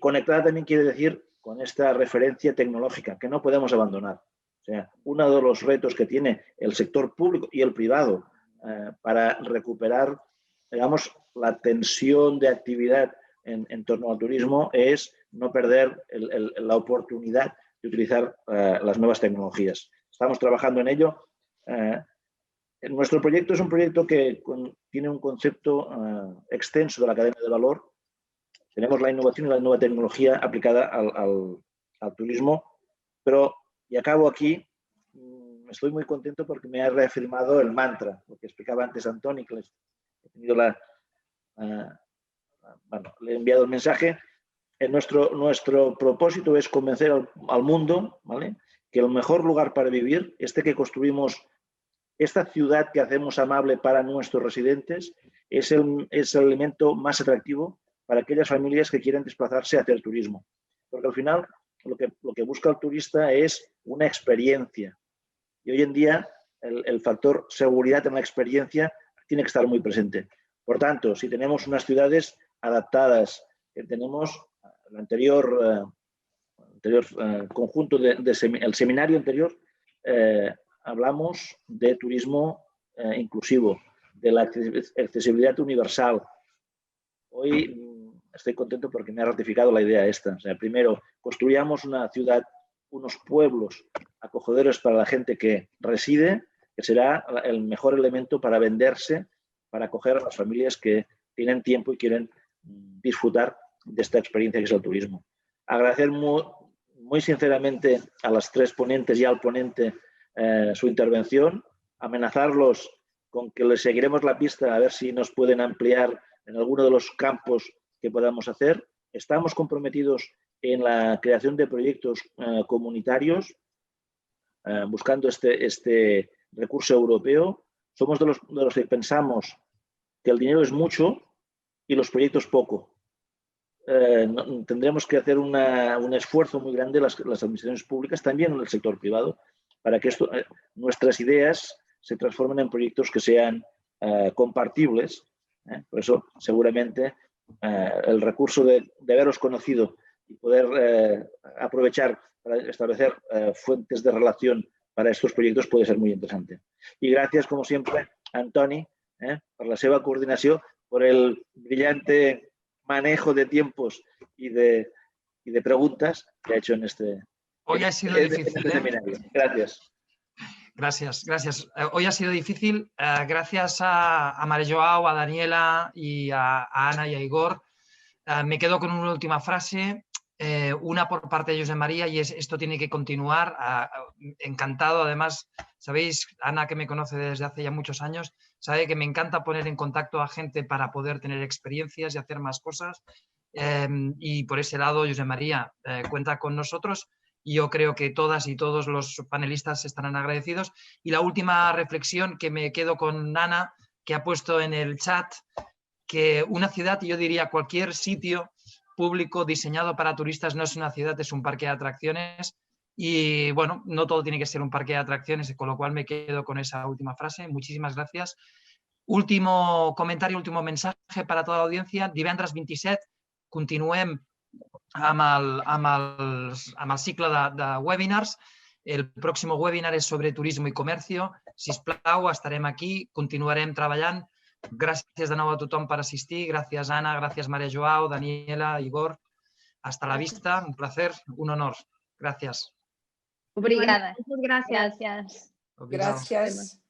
conectada también quiere decir con esta referencia tecnológica que no podemos abandonar. O sea, uno de los retos que tiene el sector público y el privado para recuperar, digamos, la tensión de actividad en torno al turismo es no perder la oportunidad de utilizar las nuevas tecnologías. Estamos trabajando en ello. Nuestro proyecto es un proyecto que tiene un concepto extenso de la cadena de valor. Tenemos la innovación y la nueva tecnología aplicada al turismo, pero, y acabo aquí, estoy muy contento porque me ha reafirmado el mantra, lo que explicaba antes Antoni, que he tenido bueno, le he enviado el mensaje. Nuestro propósito es convencer al mundo, ¿vale?, que el mejor lugar para vivir, que construimos, esta ciudad que hacemos amable para nuestros residentes, es el elemento más atractivo para aquellas familias que quieren desplazarse a hacer turismo. Porque al final lo que busca el turista es una experiencia. Y hoy en día el factor seguridad en la experiencia tiene que estar muy presente. Por tanto, si tenemos unas ciudades adaptadas, que tenemos el anterior conjunto, el seminario anterior, hablamos de turismo inclusivo, de la accesibilidad universal. Hoy estoy contento porque me ha ratificado la idea esta. O sea, primero, construyamos una ciudad, unos pueblos acogedores para la gente que reside, que será el mejor elemento para venderse, para acoger a las familias que tienen tiempo y quieren disfrutar de esta experiencia que es el turismo. Agradecer muy sinceramente a las tres ponentes y al ponente su intervención, amenazarlos con que les seguiremos la pista a ver si nos pueden ampliar en alguno de los campos que podamos hacer. Estamos comprometidos en la creación de proyectos comunitarios buscando este recurso europeo. Somos de los que pensamos que el dinero es mucho y los proyectos poco. Tendremos que hacer un esfuerzo muy grande las administraciones públicas, también en el sector privado, para que nuestras ideas se transformen en proyectos que sean compartibles. Por eso, seguramente, el recurso de haberos conocido y poder aprovechar para establecer fuentes de relación para estos proyectos puede ser muy interesante. Y gracias, como siempre, a Antoni, per la seva coordinació, por el brillante manejo de tiempos y de preguntas que ha hecho en este seminario. Gracias. Gracias. Hoy ha sido difícil. Gracias a María Joao, a Daniela y a Ana y a Igor. Me quedo con una última frase, una por parte de Josep María, y es: esto tiene que continuar. Encantado, además, sabéis, Ana, que me conoce desde hace ya muchos años, sabe que me encanta poner en contacto a gente para poder tener experiencias y hacer más cosas. Y por ese lado, Josep María cuenta con nosotros. Y yo creo que todas y todos los panelistas estarán agradecidos. Y la última reflexión, que me quedo con Ana, que ha puesto en el chat, que una ciudad, y yo diría cualquier sitio público diseñado para turistas, no es una ciudad, es un parque de atracciones. Y bueno, no todo tiene que ser un parque de atracciones, con lo cual me quedo con esa última frase. Muchísimas gracias. Último comentario, último mensaje para toda l'audiencia. Divendres 27 continuem amb el cicle de webinars. El pròxim webinar és sobre turisme i comercio. Sisplau, estarem aquí, continuarem treballant. Gràcies de nou a tothom per assistir. Gràcies, Ana, gràcies, María Joao, Daniela, Igor. Hasta la vista, un placer, un honor. Gracias. Obrigada. Muchas gracias. Gracias. Obrigado. Gracias.